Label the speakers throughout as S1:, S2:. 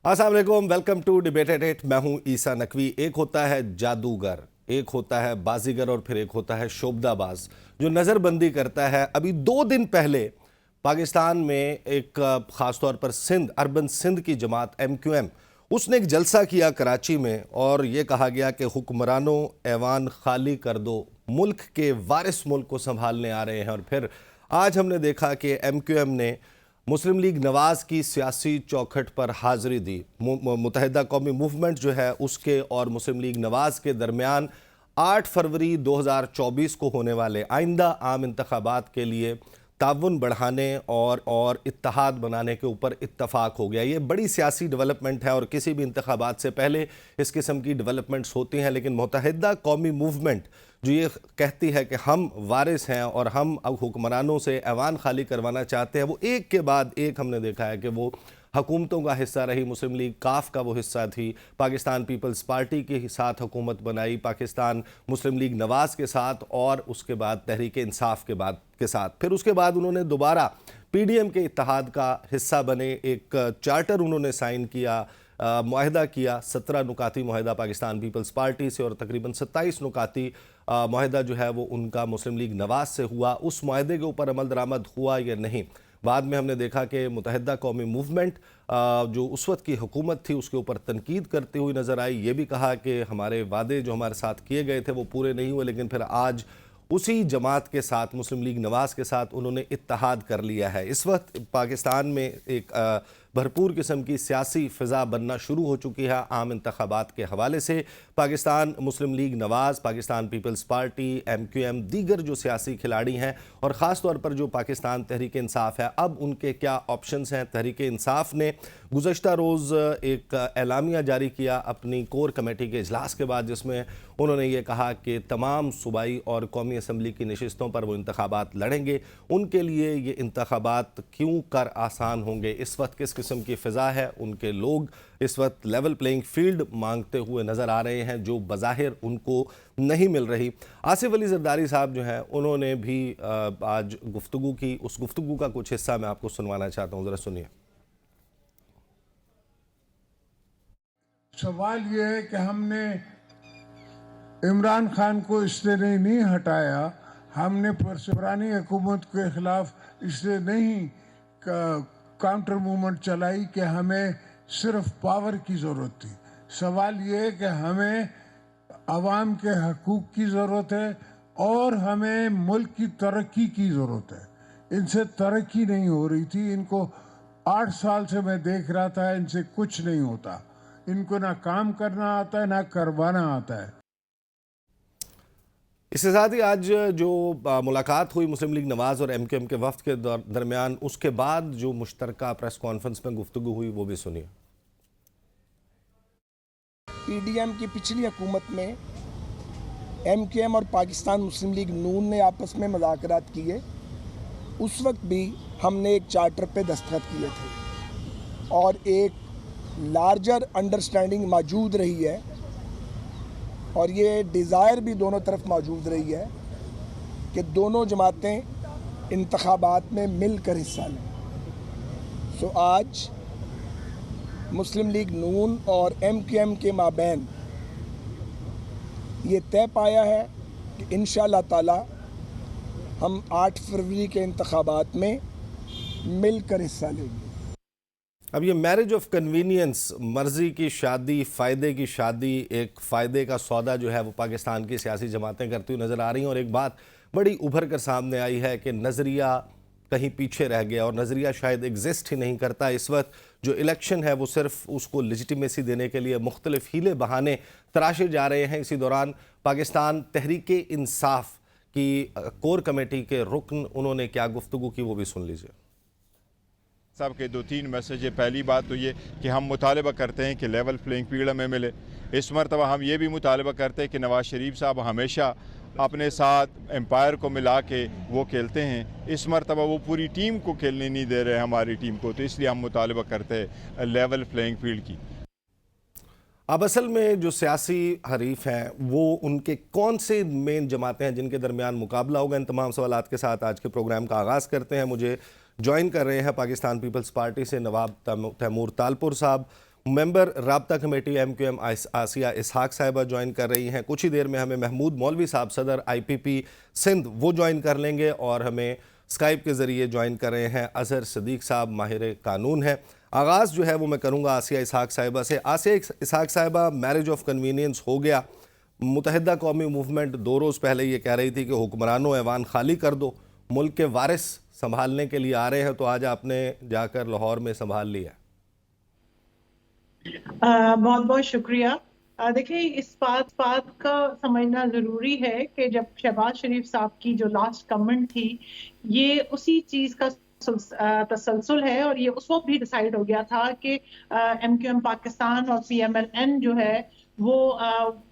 S1: अस्सलाम वालेकुम, welcome to debated it. मैं हूं ईसा नकवी। एक होता है जादूगर, एक होता है बाजीगर और फिर एक होता है शोबदाबाज जो नज़रबंदी करता है। अभी 2 दिन पहले पाकिस्तान में एक ख़ासतौर पर सिंध, अर्बन सिंध की जमात MQM, उसने एक जलसा किया कराची में और ये कहा गया कि हुक्मरानों ऐवान खाली कर दो, मुल्क के वारिस मुल्क को संभालने आ रहे हैं। और फिर आज हमने देखा कि MQM ने मुस्लिम लीग नवाज़ की सियासी चौखट पर हाज़िरी दी। मुत्तहिदा कौमी मूवमेंट जो है उसके और मुस्लिम लीग नवाज़ के दरमियान 8 फरवरी 2024 को होने वाले आइंदा आम इंतखाबात के लिए ताउन बढ़ाने और इत्तेहाद बनाने के ऊपर इत्तफाक हो गया। ये बड़ी सियासी डेवलपमेंट है और किसी भी इंतखाबात से पहले इस किस्म की डेवलपमेंट्स होती हैं। लेकिन मुत्तहिदा कौमी मूवमेंट जो ये कहती है कि हम वारिस हैं और हम अब हुक्मरानों से ऐवान खाली करवाना चाहते हैं, वो एक के बाद एक हमने देखा है कि वो हुकूमतों का हिस्सा रही। मुस्लिम लीग काफ का वो हिस्सा थी, पाकिस्तान पीपल्स पार्टी के साथ हुकूमत बनाई, पाकिस्तान मुस्लिम लीग नवाज़ के साथ और उसके बाद तहरीक इंसाफ के साथ। फिर उसके बाद उन्होंने दोबारा PDM के इत्तेहाद का हिस्सा बने, एक चार्टर उन्होंने साइन किया, मुआहदा किया, 17 नुकाती मुआहदा पाकिस्तान पीपल्स पार्टी से और तकरीबन 27 नुकाती मुआहदा जो है वो उनका मुस्लिम लीग नवाज़ से हुआ। उस मुआहदे के ऊपर अमल दरामद हुआ या नहीं, बाद में हमने देखा कि मुत्तहिदा कौमी मूवमेंट जो उस वक्त की हुकूमत थी उसके ऊपर तनकीद करती हुई नज़र आई। ये भी कहा कि हमारे वादे जो हमारे साथ किए गए थे वो पूरे नहीं हुए। लेकिन फिर आज उसी जमात के साथ, मुस्लिम लीग नवाज़ के साथ उन्होंने इत्तेहाद कर लिया है। इस वक्त पाकिस्तान में एक भरपूर किस्म की सियासी फ़िज़ा बनना शुरू हो चुकी है आम इंतखाबात के हवाले से। पाकिस्तान मुस्लिम लीग नवाज़, पाकिस्तान पीपल्स पार्टी, MQM, दीगर जो सियासी खिलाड़ी हैं और ख़ास तौर पर जो पाकिस्तान तहरीक इंसाफ है, अब उनके क्या ऑप्शंस हैं। तहरीक इंसाफ ने गुज़श्ता रोज़ एक एलामिया जारी किया अपनी कोर कमेटी के इजलास के बाद, जिसमें उन्होंने ये कहा कि तमाम सूबाई और कौमी असम्बली की नशिस्तों पर वो इंतखाबात लड़ेंगे। उनके लिए ये इंतखाबात क्यों कर आसान होंगे, इस वक्त किस किस्म की फ़िज़ा है, उनके लोग इस वक्त लेवल प्लेइंग फील्ड मांगते हुए नज़र आ रहे हैं जो बज़ाहिर उनको नहीं मिल रही। आसिफ अली जरदारी साहब जो हैं उन्होंने भी आज गुफ्तगू की, उस गुफ्तगू का कुछ हिस्सा मैं आपको सुनवाना चाहता हूँ, ज़रा सुनिए।
S2: सवाल ये है कि हमने इमरान खान को इसलिए नहीं हटाया, हमने पुरानी हुकूमत के खिलाफ इसलिए नहीं काउंटर मूवमेंट चलाई कि हमें सिर्फ पावर की ज़रूरत थी। सवाल ये है कि हमें आवाम के हकूक़ की ज़रूरत है और हमें मुल्क की तरक्की की ज़रूरत है। इनसे तरक्की नहीं हो रही थी। इनको 8 साल से मैं देख रहा था, इनसे कुछ नहीं होता। इनको ना काम करना आता है ना करवाना आता है।
S1: इसके साथ ही आज जो मुलाकात हुई मुस्लिम लीग नवाज़ और MQM के वफ्द के दरमियान, उसके बाद जो मुश्तरका प्रेस कॉन्फ्रेंस में गुफ्तगू हुई वो भी सुनिए।
S3: PDM की पिछली हुकूमत में MQM और पाकिस्तान मुस्लिम लीग नून ने आपस में मुज़ाकरात किए। उस वक्त भी हमने एक चार्टर पे दस्तखत किए थे और एक लार्जर अंडरस्टैंडिंग मौजूद रही है और ये डिज़ायर भी दोनों तरफ मौजूद रही है कि दोनों जमातें इंतखाबात में मिलकर हिस्सा लें। सो आज मुस्लिम लीग नून और MQM के माबैन ये तय पाया है कि इंशाअल्लाह ताला हम 8 फरवरी के इंतखाबात में मिलकर हिस्सा लेंगे।
S1: अब ये मैरिज ऑफ कन्वीनियंस, मर्ज़ी की शादी, फ़ायदे की शादी, एक फ़ायदे का सौदा जो है वो पाकिस्तान की सियासी जमातें करती हुई नज़र आ रही हैं। और एक बात बड़ी उभर कर सामने आई है कि नज़रिया कहीं पीछे रह गया और नज़रिया शायद एग्जिस्ट ही नहीं करता। इस वक्त जो इलेक्शन है वो सिर्फ उसको लेजिटिमेसी देने के लिए मुख्तलिफ हीले बहाने तराशे जा रहे हैं। इसी दौरान पाकिस्तान तहरीक इंसाफ की कोर कमेटी के रुकन, उन्होंने क्या गुफ्तगू की वो भी सुन लीजिए।
S4: साहब के 2-3 मैसेज है। पहली बात तो ये कि हम मुतालबा करते हैं कि लेवल प्लेइंग फील्ड हमें मिले। इस मरतबा हम ये भी मुतालबा करते हैं कि नवाज़ शरीफ साहब हमेशा अपने साथ एम्पायर को मिला के वो खेलते हैं, इस मरतबा वो पूरी टीम को खेलने नहीं दे रहे हमारी टीम को, तो इसलिए हम मुतालबा करते हैं लेवल प्लेइंग फील्ड की।
S1: अब असल में जो सियासी हरीफ हैं वो उनके कौन से मेन जमातें हैं जिनके दरमियान मुकाबला होगा, इन तमाम सवालात के साथ आज के प्रोग्राम का आगाज़ करते हैं। मुझे ज्वाइन कर रहे हैं पाकिस्तान पीपल्स पार्टी से नवाब तैमूर तालपुर साहब, मेंबर राब्ता कमेटी MQM आसिया इसहाक साहिबा ज्वाइन कर रही हैं। कुछ ही देर में हमें महमूद मौलवी साहब सदर IPP सिंध वो ज्वाइन कर लेंगे, और हमें स्काइप के ज़रिए ज्वाइन कर रहे हैं अजहर सदीक साहब, माहिर कानून है। आगाज़ जो है वो मैं करूँगा आसिया इसहाक साहिबा से। आसिया इसहाक साहिबा, मैरिज ऑफ कन्वीनियंस हो गया। मुत्तहिदा कौमी मूवमेंट 2 रोज़ पहले ये कह रही थी कि हुक्मरानों ऐवान खाली कर दो, मुल्क के वारिस संभालने के लिए आ रहे हैं, तो आज आपने जाकर लाहौर में संभाल लिया।
S5: बहुत बहुत शुक्रिया। देखिए, इस बात का समझना ज़रूरी है कि जब शहबाज शरीफ साहब की जो लास्ट कमेंट थी, ये उसी चीज़ का तसलसल है, और ये उस वक्त भी डिसाइड हो गया था कि MQM पाकिस्तान और PMLN जो है वो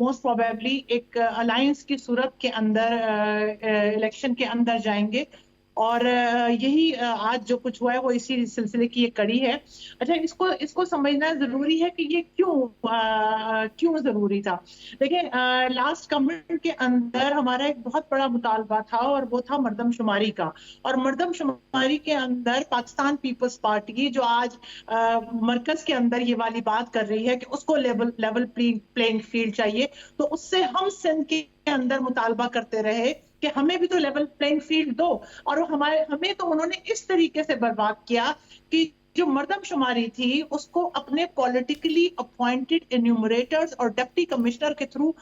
S5: मोस्ट प्रोबेबली एक अलायंस की सूरत के अंदर इलेक्शन के अंदर जाएंगे, और यही आज जो कुछ हुआ है वो इसी सिलसिले की एक कड़ी है। अच्छा, इसको समझना जरूरी है कि ये क्यों जरूरी था। देखिए, लास्ट कमेंट के अंदर हमारा एक बहुत बड़ा मुतालबा था, और वो था मर्दमशुमारी का। और मर्दमशुमारी के अंदर पाकिस्तान पीपल्स पार्टी जो आज मरकज के अंदर ये वाली बात कर रही है कि उसको लेवल प्लेइंग फील्ड चाहिए, तो उससे हम सिंध के अंदर मुतालबा करते रहे कि हमें भी तो लेवल प्लेइंग फील्ड दो। और हमें तो उन्होंने इस तरीके से बर्बाद किया कि जो मर्दमशुमारी थी उसको अपने पॉलिटिकली अपॉइंटेड एन्यूमरेटर्स और डिप्टी कमिश्नर के थ्रू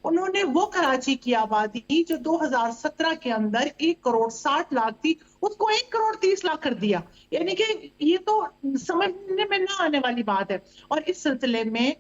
S5: उन्होंने वो कराची की आबादी जो 2017 के अंदर 1 करोड़ 60 लाख थी, उसको 1 करोड़ 30 लाख कर दिया। यानी कि ये तो समझने में ना आने वाली बात है। और इस सिलसिले में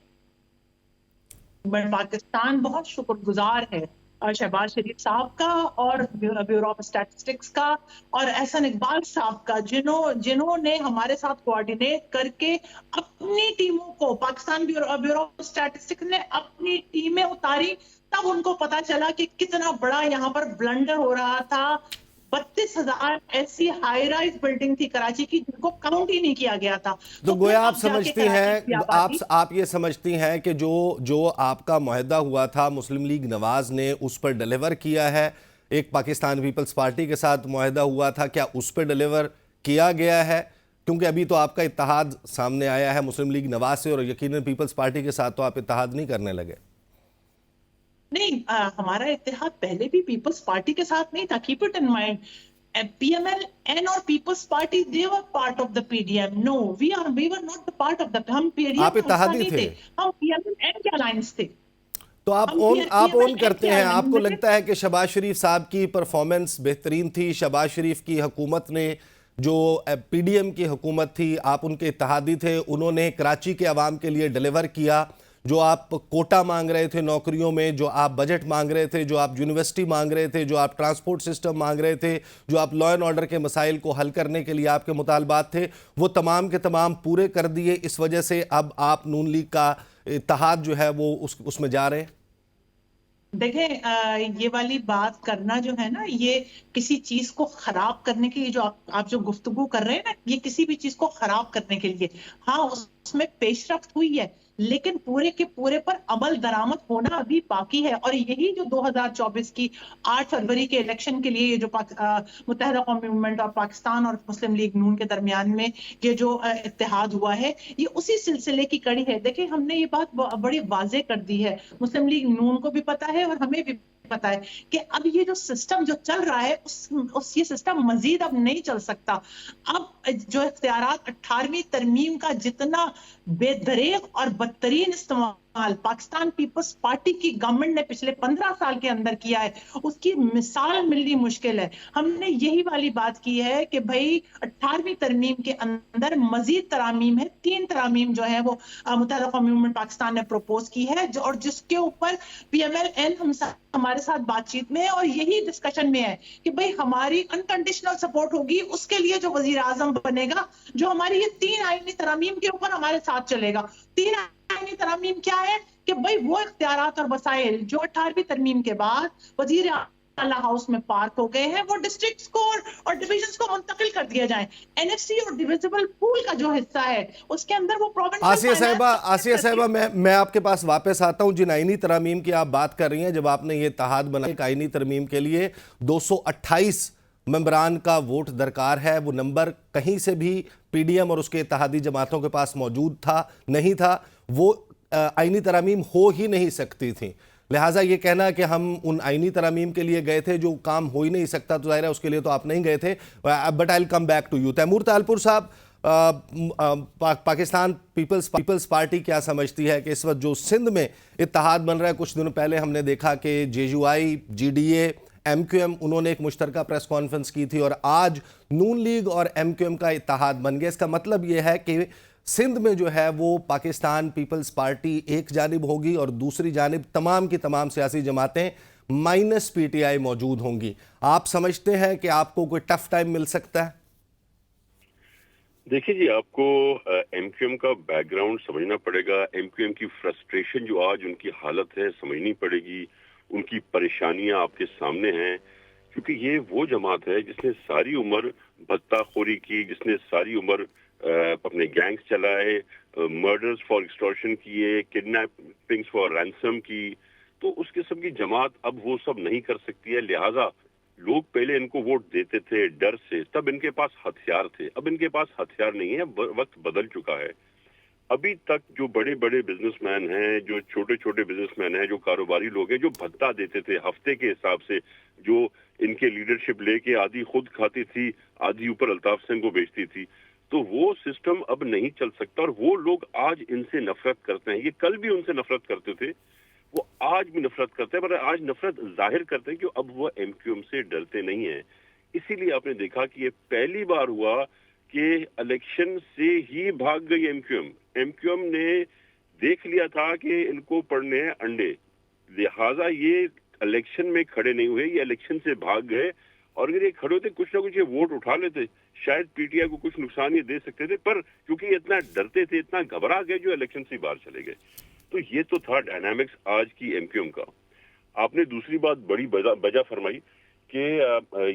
S5: पाकिस्तान बहुत शुक्रगुजार है शहबाज शरीफ साहब का और ब्यूरो ऑफ स्टैटिस्टिक्स का और एहसन इकबाल साहब का, जिन्होंने हमारे साथ कोऑर्डिनेट करके अपनी टीमों को, पाकिस्तान ब्यूरो ऑफ स्टैटिस्टिक्स ने अपनी टीमें उतारी, तब उनको पता चला कि कितना बड़ा यहाँ पर ब्लंडर हो रहा था। 32,000 ऐसी हाई राइज बिल्डिंग थी कराची की जिनको काउंट ही नहीं किया गया था।
S1: तो गोया आप समझती हैं, आप ये समझती हैं कि जो आपका मुआहदा हुआ था मुस्लिम लीग नवाज ने उस पर डिलीवर किया है? एक पाकिस्तान पीपल्स पार्टी के साथ मुआहदा हुआ था, क्या उस पर डिलीवर किया गया है? क्योंकि अभी तो आपका इत्तेहाद सामने आया है मुस्लिम लीग नवाज से, और यकीनन पीपल्स पार्टी के साथ तो आप इत्तेहाद नहीं करने लगे।
S5: नहीं, हमारा इत्तेहाद पहले भी पीपल्स पार्टी के साथ नहीं था। Keep it in mind, PMLN और Peoples Party they were part of the PDM। No, we were not the part of the, हम PDM
S1: आप इत्तेहादी थे,
S5: हम PMLN के अलायंस थे।
S1: तो आप ओन करते हैं, आपको लगता है कि शहबाज शरीफ साहब की परफॉर्मेंस बेहतरीन थी? शहबाज शरीफ की हुकूमत ने, जो PDM की हुकूमत थी, आप उनके इत्तेहादी थे, उन्होंने कराची के अवाम के लिए डिलीवर किया। जो आप कोटा मांग रहे थे नौकरियों में, जो आप बजट मांग रहे थे, जो आप यूनिवर्सिटी मांग रहे थे, जो आप ट्रांसपोर्ट सिस्टम मांग रहे थे, जो आप लॉ एंड ऑर्डर के मसाइल को हल करने के लिए आपके मुतालबात थे, वो तमाम के तमाम पूरे कर दिए। इस वजह से अब आप नून लीग का इत्तेहाद जो है वो उसमें जा रहे हैं।
S5: देखें, ये वाली बात करना जो है ना, ये किसी चीज को खराब करने के लिए जो आप जो गुफ्तगू कर रहे हैं ना, ये किसी भी चीज को खराब करने के लिए, हाँ उसमें पेशरफ्त हुई है, लेकिन पूरे के पूरे पर अमल दरामद होना अभी बाकी है। और यही जो 2024 की 8 फरवरी के इलेक्शन के लिए ये जो मुत्तहिदा कौमी मूवमेंट और पाकिस्तान और मुस्लिम लीग नून के दरमियान में ये जो इत्तेहाद हुआ है, ये उसी सिलसिले की कड़ी है। देखिए, हमने ये बात बड़ी वाज़ेह कर दी है, मुस्लिम लीग नून को भी पता है और हमें भी पता है कि अब ये जो सिस्टम जो चल रहा है ये सिस्टम मजीद अब नहीं चल सकता। अब जो इख्तियारात 18वीं तरमीम का जितना बेदरेग और बदतरीन इस्तेमाल पाकिस्तान पीपल्स पार्टी की गवर्नमेंट ने पिछले 15 साल के अंदर किया है, उसकी मिसाल मिलनी मुश्किल है। हमने यही वाली बात की है कि भाई 18वीं तरमीम के अंदर मजीद तरामीम है, 3 तरामीम जो है वो मुत्तहिदा कौमी मूवमेंट पाकिस्तान ने प्रपोज की है, और जिसके ऊपर PMLN हमारे साथ बातचीत में है, और यही डिस्कशन में है कि भाई हमारी अनकंडीशनल सपोर्ट होगी उसके लिए जो वजीर आजम बनेगा, जो हमारी ये 3 आईनी तरामीम के ऊपर हमारे साथ चलेगा। 3 आईनी तरामीम क्या है कि भाई वो इख्तियारात और वसाइल जो 18वीं तरमीम के बाद वजीर आला हाउस में पार्क हो गए हैं, वो डिस्ट्रिक्ट्स को और डिविजन्स को मुंतकिल कर दिया जाए। NFC और डिविजिबल पूल का जो हिस्सा है उसके अंदर वो प्रोविंशियल।
S1: आसिया साहिबा, मैं आपके पास वापस आता हूं। जिन आईनी तरमीम की आप बात कर रही हैं, जब आपने ये इत्तेहाद बनाया आईनी तरमीम के लिए 228 मेंबरान का वोट दरकार है। वो नंबर कहीं से भी पीडीएम और उसके इत्तेहादी जमातों के पास मौजूद था नहीं था, वो आईनी तरमीम हो ही नहीं सकती थी। लिहाजा ये कहना कि हम उन आईनी तरमीम के लिए गए थे जो काम हो ही नहीं सकता, तो जाहिर है उसके लिए तो आप नहीं गए थे। But I will come back to you. Taimur Talpur sahab, Pakistan peoples party क्या समझती है कि इस वक्त जो सिंध में इत्तेहाद बन रहा है, कुछ दिनों पहले हमने देखा कि जेयूआई, जीडीए, एमक्यूएम, उन्होंने एक मुश्तरका प्रेस कॉन्फ्रेंस की थी और आज नून लीग और एमक्यूएम का इत्तेहाद बन गया। इसका मतलब यह है कि सिंध में जो है वो पाकिस्तान पीपल्स पार्टी एक जानिब होगी और दूसरी जानिब तमाम की तमाम सियासी जमातें माइनस पीटीआई मौजूद होंगी। आप समझते हैं कि आपको कोई टफ टाइम मिल सकता है?
S6: देखिए जी, आपको एमक्यूएम का बैकग्राउंड समझना पड़ेगा। एमक्यूएम की फ्रस्ट्रेशन जो आज उनकी हालत है समझनी पड़ेगी। उनकी परेशानियां आपके सामने हैं, क्योंकि ये वो जमात है जिसने सारी उम्र भत्ताखोरी की, जिसने सारी उम्र अपने गैंग्स चलाए, मर्डर्स फॉर एक्सटॉर्शन किए, किडनैपिंग्स फॉर रैंसम की। तो उस किस्म की जमात अब वो सब नहीं कर सकती है। लिहाजा लोग पहले इनको वोट देते थे डर से, तब इनके पास हथियार थे। अब इनके पास हथियार नहीं है, वक्त बदल चुका है। अभी तक जो बड़े बड़े बिजनेसमैन हैं, जो छोटे छोटे बिजनेसमैन हैं, जो कारोबारी लोग हैं, जो भत्ता देते थे हफ्ते के हिसाब से, जो इनके लीडरशिप लेके आधी खुद खाती थी, आधी ऊपर अल्ताफ सिंह को बेचती थी, तो वो सिस्टम अब नहीं चल सकता। और वो लोग आज इनसे नफरत करते हैं। ये कल भी उनसे नफरत करते थे, वो आज भी नफरत करते हैं, पर आज नफरत जाहिर करते हैं कि अब वो एमक्यूएम से डरते नहीं है। इसीलिए आपने देखा कि ये पहली बार हुआ कि इलेक्शन से ही भाग गई एमक्यूएम। एमक्यूएम ने देख लिया था कि इनको पड़ने हैं अंडे, लिहाजा ये इलेक्शन में खड़े नहीं हुए, ये इलेक्शन से भाग गए। और अगर ये खड़े होते, कुछ ना कुछ ये वोट उठा लेते, शायद पीटीआई को कुछ नुकसान ये दे सकते थे, पर क्योंकि ये इतना डरते थे, इतना घबरा गए, जो इलेक्शन से बाहर चले गए। तो ये तो था डायनामिक्स आज की एमक्यूएम का। आपने दूसरी बात बड़ी वजह फरमाई कि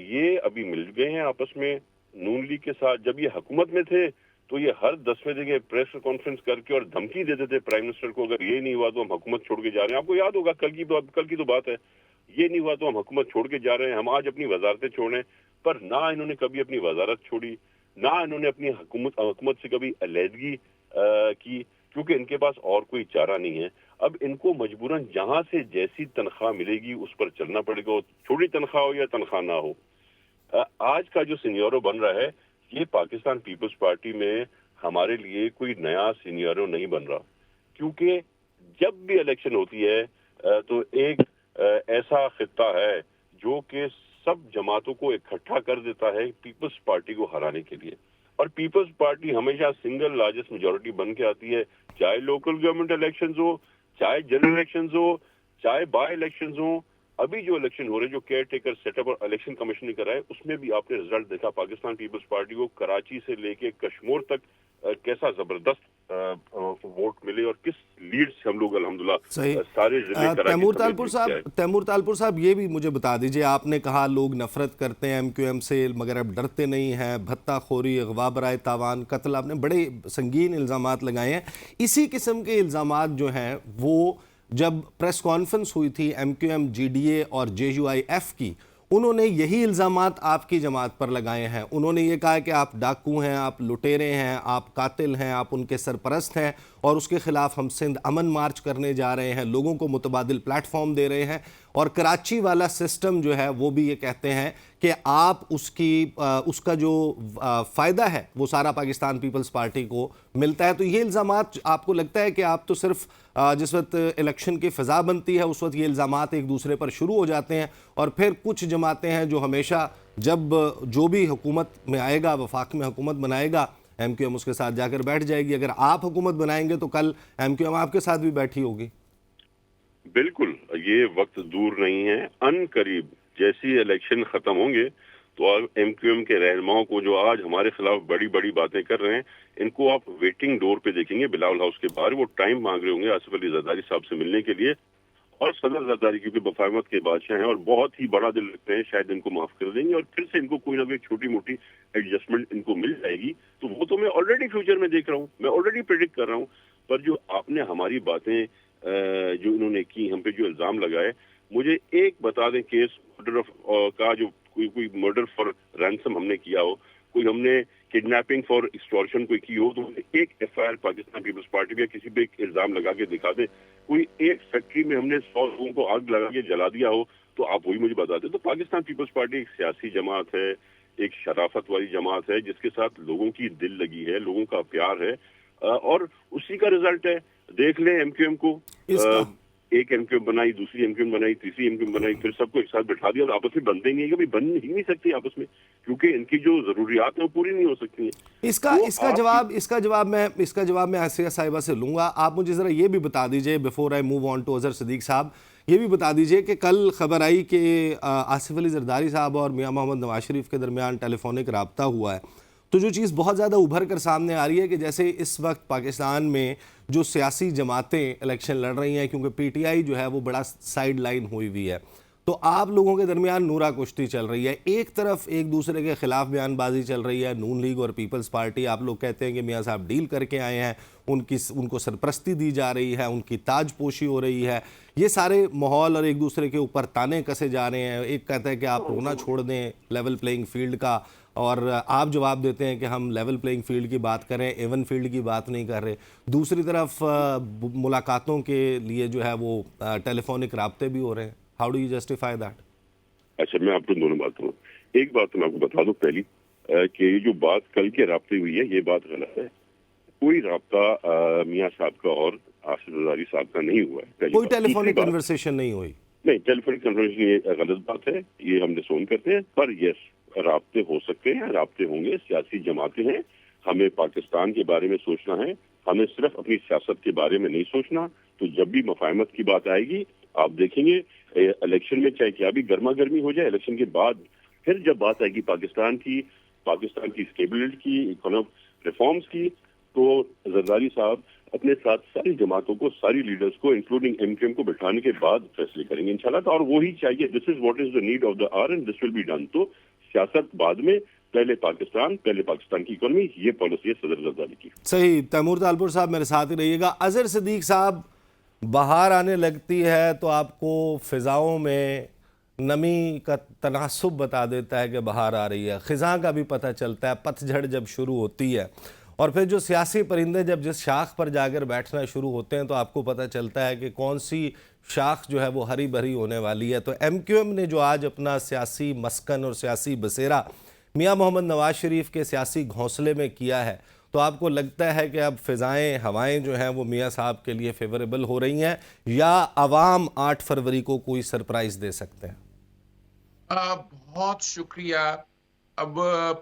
S6: ये अभी मिल गए हैं आपस में नून लीग के साथ। जब ये हुकूमत में थे तो ये हर 10वें जगह प्रेस कॉन्फ्रेंस करके और धमकी देते थे प्राइम मिनिस्टर को, अगर ये नहीं हुआ तो हम हुकूमत छोड़ के जा रहे हैं। आपको याद होगा कल की तो बात है, ये नहीं हुआ तो हम हुकूमत छोड़ के जा रहे हैं, हम आज अपनी वजारतें छोड़ें। पर ना इन्होंने कभी अपनी वजारत छोड़ी, ना इन्होंने अपनी हुकूमत से कभी अलहदगी की, क्योंकि इनके पास और कोई चारा नहीं है। अब इनको मजबूरन जहां से जैसी तनख्वाह मिलेगी उस पर चलना पड़ेगा, छोटी तनख्वाह हो या तनख्वाह ना हो। आज का जो सीनियरो बन रहा है, ये पाकिस्तान पीपल्स पार्टी में हमारे लिए कोई नया सीनियरो नहीं बन रहा, क्योंकि जब भी इलेक्शन होती है तो एक ऐसा खित्ता है जो कि सब जमातों को इकट्ठा कर देता है पीपल्स पार्टी को हराने के लिए। और पीपल्स पार्टी हमेशा सिंगल लार्जेस्ट मेजोरिटी बन के आती है, चाहे लोकल गवर्नमेंट इलेक्शंस हो, चाहे जनरल इलेक्शंस हो, चाहे बाय इलेक्शंस हो। अभी जो इलेक्शन हो रहे हैं, जो केयर टेकर सेटअप और इलेक्शन कमीशन ने कराए, उसमें भी आपने रिजल्ट देखा। पाकिस्तान पीपल्स पार्टी को कराची से लेके कश्मीर तक कैसा जबरदस्त वोट मिले और किस लीड से हम लोग अल्हम्दुलिल्लाह सारे जिले
S1: तैमूर तालपुर साहब, ये भी मुझे बता दीजिए, आपने कहा लोग नफरत करते हैं एमक्यूएम से मगर अब डरते नहीं हैं, भत्ताखोरी, अगवा बराए तावान, कत्ल, आपने बड़े संगीन इल्ज़ामात लगाए हैं। इसी किस्म के इल्ज़ामात जो हैं वो जब प्रेस कॉन्फ्रेंस हुई थी एमक्यूएम, जीडीए और जेयूआईएफ की, उन्होंने यही इल्ज़ामात आपकी जमात पर लगाए हैं। उन्होंने ये कहा कि आप डाकू हैं, आप लुटेरे हैं, आप कातिल हैं, आप उनके सरपरस्त हैं और उसके ख़िलाफ़ हम सिंध अमन मार्च करने जा रहे हैं, लोगों को मुतबादिल प्लेटफॉर्म दे रहे हैं। और कराची वाला सिस्टम जो है वो भी ये कहते हैं कि आप उसका जो फ़ायदा है वो सारा पाकिस्तान पीपल्स पार्टी को मिलता है। तो ये इल्ज़ामात, आपको लगता है कि आप तो सिर्फ जिस वक्त इलेक्शन की फ़िज़ा बनती है उस वक्त ये इल्ज़ामात एक दूसरे पर शुरू हो जाते हैं और फिर कुछ जमातें हैं जो हमेशा जब जो भी हुकूमत में आएगा, वफाक में हुकूमत बनाएगा, एमक्यूएम उसके साथ जाकर बैठ जाएगी। अगर आप हुकूमत बनाएंगे तो कल एमक्यूएम आपके साथ भी बैठी होगी।
S6: बिल्कुल, ये वक्त दूर नहीं है, अन करीब जैसी इलेक्शन खत्म होंगे तो एमक्यूएम के रहनुमाओं को जो आज हमारे खिलाफ बड़ी बड़ी बातें कर रहे हैं, इनको आप वेटिंग डोर पे देखेंगे बिलावल हाउस के बाहर। वो टाइम मांग रहे होंगे आसिफ अली जरदारी साहब से मिलने के लिए। और सदर जरदारी क्योंकि बफामत के बादशाह हैं और बहुत ही बड़ा दिल रखते हैं, शायद इनको माफ कर देंगे और फिर से इनको कोई ना कोई छोटी मोटी एडजस्टमेंट इनको मिल जाएगी। तो वो तो मैं ऑलरेडी फ्यूचर में देख रहा हूँ, मैं ऑलरेडी प्रेडिक्ट कर रहा हूँ। पर जो आपने हमारी बातें जो इन्होंने की, हम पे जो इल्जाम लगाए, मुझे एक बता दें केस ऑर्डर का जो कोई मर्डर फॉर रैंसम हमने किया हो, कोई हमने किडनैपिंग फॉर एक्सटॉर्शन कोई की हो, तो एक एफआईआर पाकिस्तान पीपल्स पार्टी पे किसी पे एक इल्जाम लगा के दिखा दे। कोई एक फैक्ट्री में हमने 100 लोगों को आग लगा के जला दिया हो, तो आप वही मुझे बता दें। तो पाकिस्तान पीपल्स पार्टी एक सियासी जमात है, एक शराफत वाली जमात है, जिसके साथ लोगों की दिल लगी है, लोगों का प्यार है, और उसी का रिजल्ट है। देख ले एमक्यूएम को, एक एमक्यूएम बनाई, दूसरी एमक्यूएम बनाई, तीसरी एमक्यूएम बनाई, फिर सबको एक साथ बैठा दिया, आपस में बनते नहीं है, कभी बन ही नहीं सकती आपस में, क्योंकि इनकी जो जरूरियात है वो पूरी नहीं हो सकती है।
S1: इसका जवाब मैं आसिया साहिबा से लूंगा। आप मुझे जरा ये भी बता दीजिए, before I move on to Azhar Siddique sahab, ये भी बता दीजिए कि कल खबर आई कि आसिफ अली जरदारी साहब और मियां मोहम्मद नवाज शरीफ के दरमियान टेलीफोनिक रब्ता हुआ है, तो जो चीज़ बहुत ज़्यादा उभर कर सामने आ रही है कि जैसे इस वक्त पाकिस्तान में जो सियासी जमातें इलेक्शन लड़ रही हैं, क्योंकि पीटीआई जो है वो बड़ा साइड लाइन हुई हुई है, तो आप लोगों के दरमियान नूरा कुश्ती चल रही है। एक तरफ एक दूसरे के खिलाफ बयानबाजी चल रही है, नून लीग और पीपल्स पार्टी, आप लोग कहते हैं कि मियाँ साहब डील करके आए हैं, उनको सरपरस्ती दी जा रही है, उनकी ताजपोशी हो रही है, ये सारे माहौल और एक दूसरे के ऊपर ताने कसे जा रहे हैं। एक कहता है कि आप रोना छोड़ दें लेवल प्लेइंग फील्ड का, और आप जवाब देते हैं कि हम लेवल प्लेइंग फील्ड की बात करें, एवन फील्ड की बात नहीं कर रहे। दूसरी तरफ मुलाकातों के लिए जो है वो टेलीफोनिक राब्ते भी हो रहे हैं। How do you justify that?
S6: अच्छा, मैं आपको दोनों बात करूँ। एक बात तो मैं आपको बता दूं पहली, कि ये जो बात कल के राब्ते हुई है, ये बात गलत है। कोई राब्ता मियाँ साहब का और आसिफ जरदारी साहब का नहीं हुआ है।
S1: कोई टेलीफोनिक कन्वर्सेशन नहीं हुई?
S6: नहीं, टेलीफोनिक कन्वर्सेशन ये गलत बात है, ये हम डिसोन करते हैं। पर यस, राब्ते हो सकते हैं, राब्ते होंगे, सियासी जमातें हैं, हमें पाकिस्तान के बारे में सोचना है, हमें सिर्फ अपनी सियासत के बारे में नहीं सोचना। तो जब भी मफाहमत की बात आएगी, आप देखेंगे इलेक्शन में चाहे क्या भी गर्मा गर्मी हो जाए, इलेक्शन के बाद फिर जब बात आएगी पाकिस्तान की स्टेबिलिटी की, इकोनॉमिक रिफॉर्म्स की, तो जरदारी साहब अपने साथ सारी जमातों को, सारी लीडर्स को, इंक्लूडिंग एमक्यूएम को बिठाने के बाद फैसले करेंगे इंशाल्लाह। और वो ही चाहिए, this is what is the need of the our and this will be done. तो सियासत बाद में, पहले पाकिस्तान की इकोनॉमी, ये पॉलिसी है सदर जरदारी की।
S1: सही। तैमूर तालपुर साहब मेरे साथ ही रहिएगा। अजहर सिद्दीक साहब, बाहर आने लगती है तो आपको फिजाओं में नमी का तनासुब बता देता है कि बाहर आ रही है, खिज़ां का भी पता चलता है, पतझड़ जब शुरू होती है, और फिर जो सियासी परिंदे जब जिस शाख पर जाकर बैठना शुरू होते हैं तो आपको पता चलता है कि कौन सी शाख जो है वो हरी भरी होने वाली है। तो एमक्यूएम ने जो आज अपना सियासी मस्कन और सियासी बसेरा मियां मोहम्मद नवाज शरीफ के सियासी घोंसले में किया है, तो आपको लगता है कि अब फ़िज़ाएँ, हवाएं जो हैं वो मियां साहब के लिए फेवरेबल हो रही हैं, या अवाम 8 फरवरी को कोई सरप्राइज़ दे सकते हैं?
S7: बहुत शुक्रिया। अब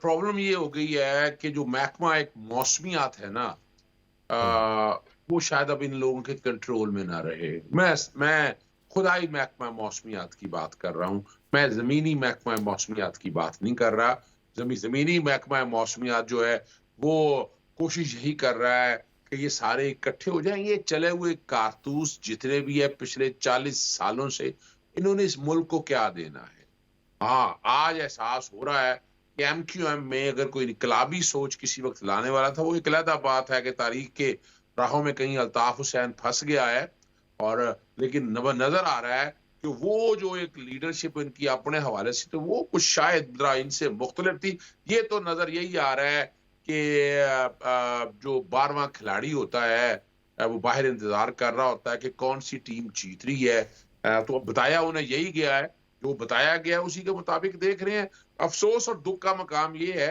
S7: प्रॉब्लम ये हो गई है कि जो महकमा एक मौसमियात है ना, वो शायद अब इन लोगों के कंट्रोल में ना रहे। मैं खुदाई महकमा मौसमियात की बात कर रहा हूँ, मैं ज़मीनी महकमा मौसमियात की बात नहीं कर रहा। ज़मीनी महकमा मौसमियात जो है वो कोशिश यही कर रहा है कि ये सारे इकट्ठे हो जाएं। ये चले हुए कारतूस जितने भी है पिछले 40 सालों से, इन्होंने इस मुल्क को क्या देना है। हाँ, आज एहसास हो रहा है कि एमक्यूएम में अगर कोई इनकलाबी सोच किसी वक्त लाने वाला था, वो एक अलग बात है कि तारीख के राहों में कहीं अल्ताफ हुसैन फंस गया है, और लेकिन नजर आ रहा है कि वो जो एक लीडरशिप इनकी अपने हवाले से, तो वो कुछ शायद इनसे मुख्तलिफ थी। ये तो नजर यही आ रहा है कि जो 12वां खिलाड़ी होता है वो बाहर इंतजार कर रहा होता है कि कौन सी टीम जीत रही है, तो बताया उन्हें यही गया है, जो बताया गया उसी के मुताबिक देख रहे हैं। अफसोस और दुख का मकाम ये है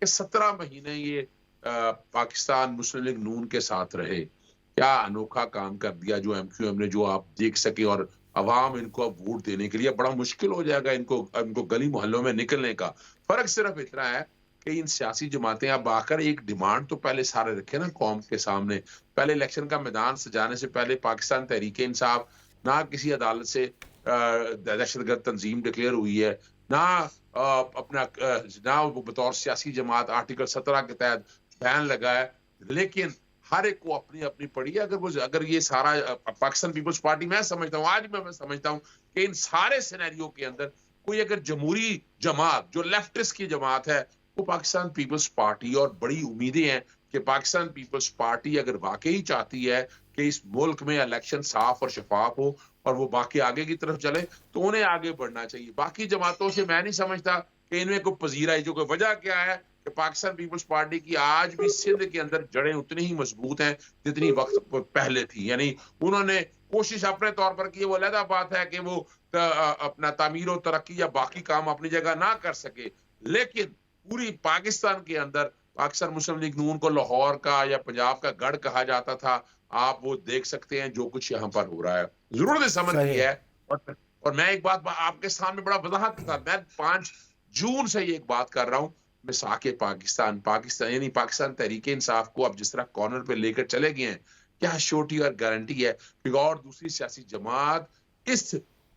S7: कि 17 महीने ये पाकिस्तान मुस्लिम लीग नून के साथ रहे। क्या अनोखा काम कर दिया जो एमक्यूएम ने, जो आप देख सके, और अवाम इनको अब वोट देने के लिए बड़ा मुश्किल हो जाएगा इनको गली मोहल्लों में निकलने का। फर्क सिर्फ इतना है कि इन सियासी जमातें अब आकर एक डिमांड तो पहले सारे रखे ना कौम के सामने। पहले इलेक्शन का मैदान सजाने से पहले पाकिस्तान तहरीक इंसाफ ना किसी अदालत से दहशतगर्द तंजीम डिक्लेयर हुई है, ना वो बतौर सियासी जमात आर्टिकल 17 के तहत बैन लगा है, लेकिन हर एक को अपनी अपनी पड़ी है। अगर ये सारा पाकिस्तान पीपल्स पार्टी, मैं समझता हूँ, आज भी मैं समझता हूँ कि इन सारे सिनेरियो के अंदर कोई अगर जमहूरी जमात जो लेफ्टिस्ट की जमात है, वो पाकिस्तान पीपल्स पार्टी, और बड़ी उम्मीदें हैं कि पाकिस्तान पीपल्स पार्टी अगर वाकई चाहती है कि इस मुल्क में इलेक्शन साफ और शफाफ हो और वो बाकी आगे की तरफ चले, तो उन्हें आगे बढ़ना चाहिए। बाकी जमातों से मैं नहीं समझता कि इनमें कोई पजीराई, जो कोई वजह क्या है कि पाकिस्तान पीपल्स पार्टी की आज भी सिंध के अंदर जड़ें उतनी ही मजबूत हैं जितनी वक्त पहले थी। यानी उन्होंने कोशिश अपने तौर पर की, वो अलग बात है कि वो अपना तामीर और तरक्की या बाकी काम अपनी जगह ना कर सके, लेकिन पूरी पाकिस्तान के अंदर पाकिस्तान मुस्लिम लीग नून को लाहौर का या पंजाब का गढ़ कहा जाता था। आप वो देख सकते हैं जो कुछ यहाँ पर हो रहा है। जरूरत इस अमन की है। और मैं एक बात आपके सामने बड़ा वजाहत के साथ, मैं 5 जून से ये एक बात कर रहा हूँ, मिसाके पाकिस्तान यानी पाकिस्तान तहरीक इंसाफ को अब जिस तरह कॉर्नर पे लेकर चले गए हैं, क्या श्योरिटी और गारंटी है कि और दूसरी सियासी जमात इस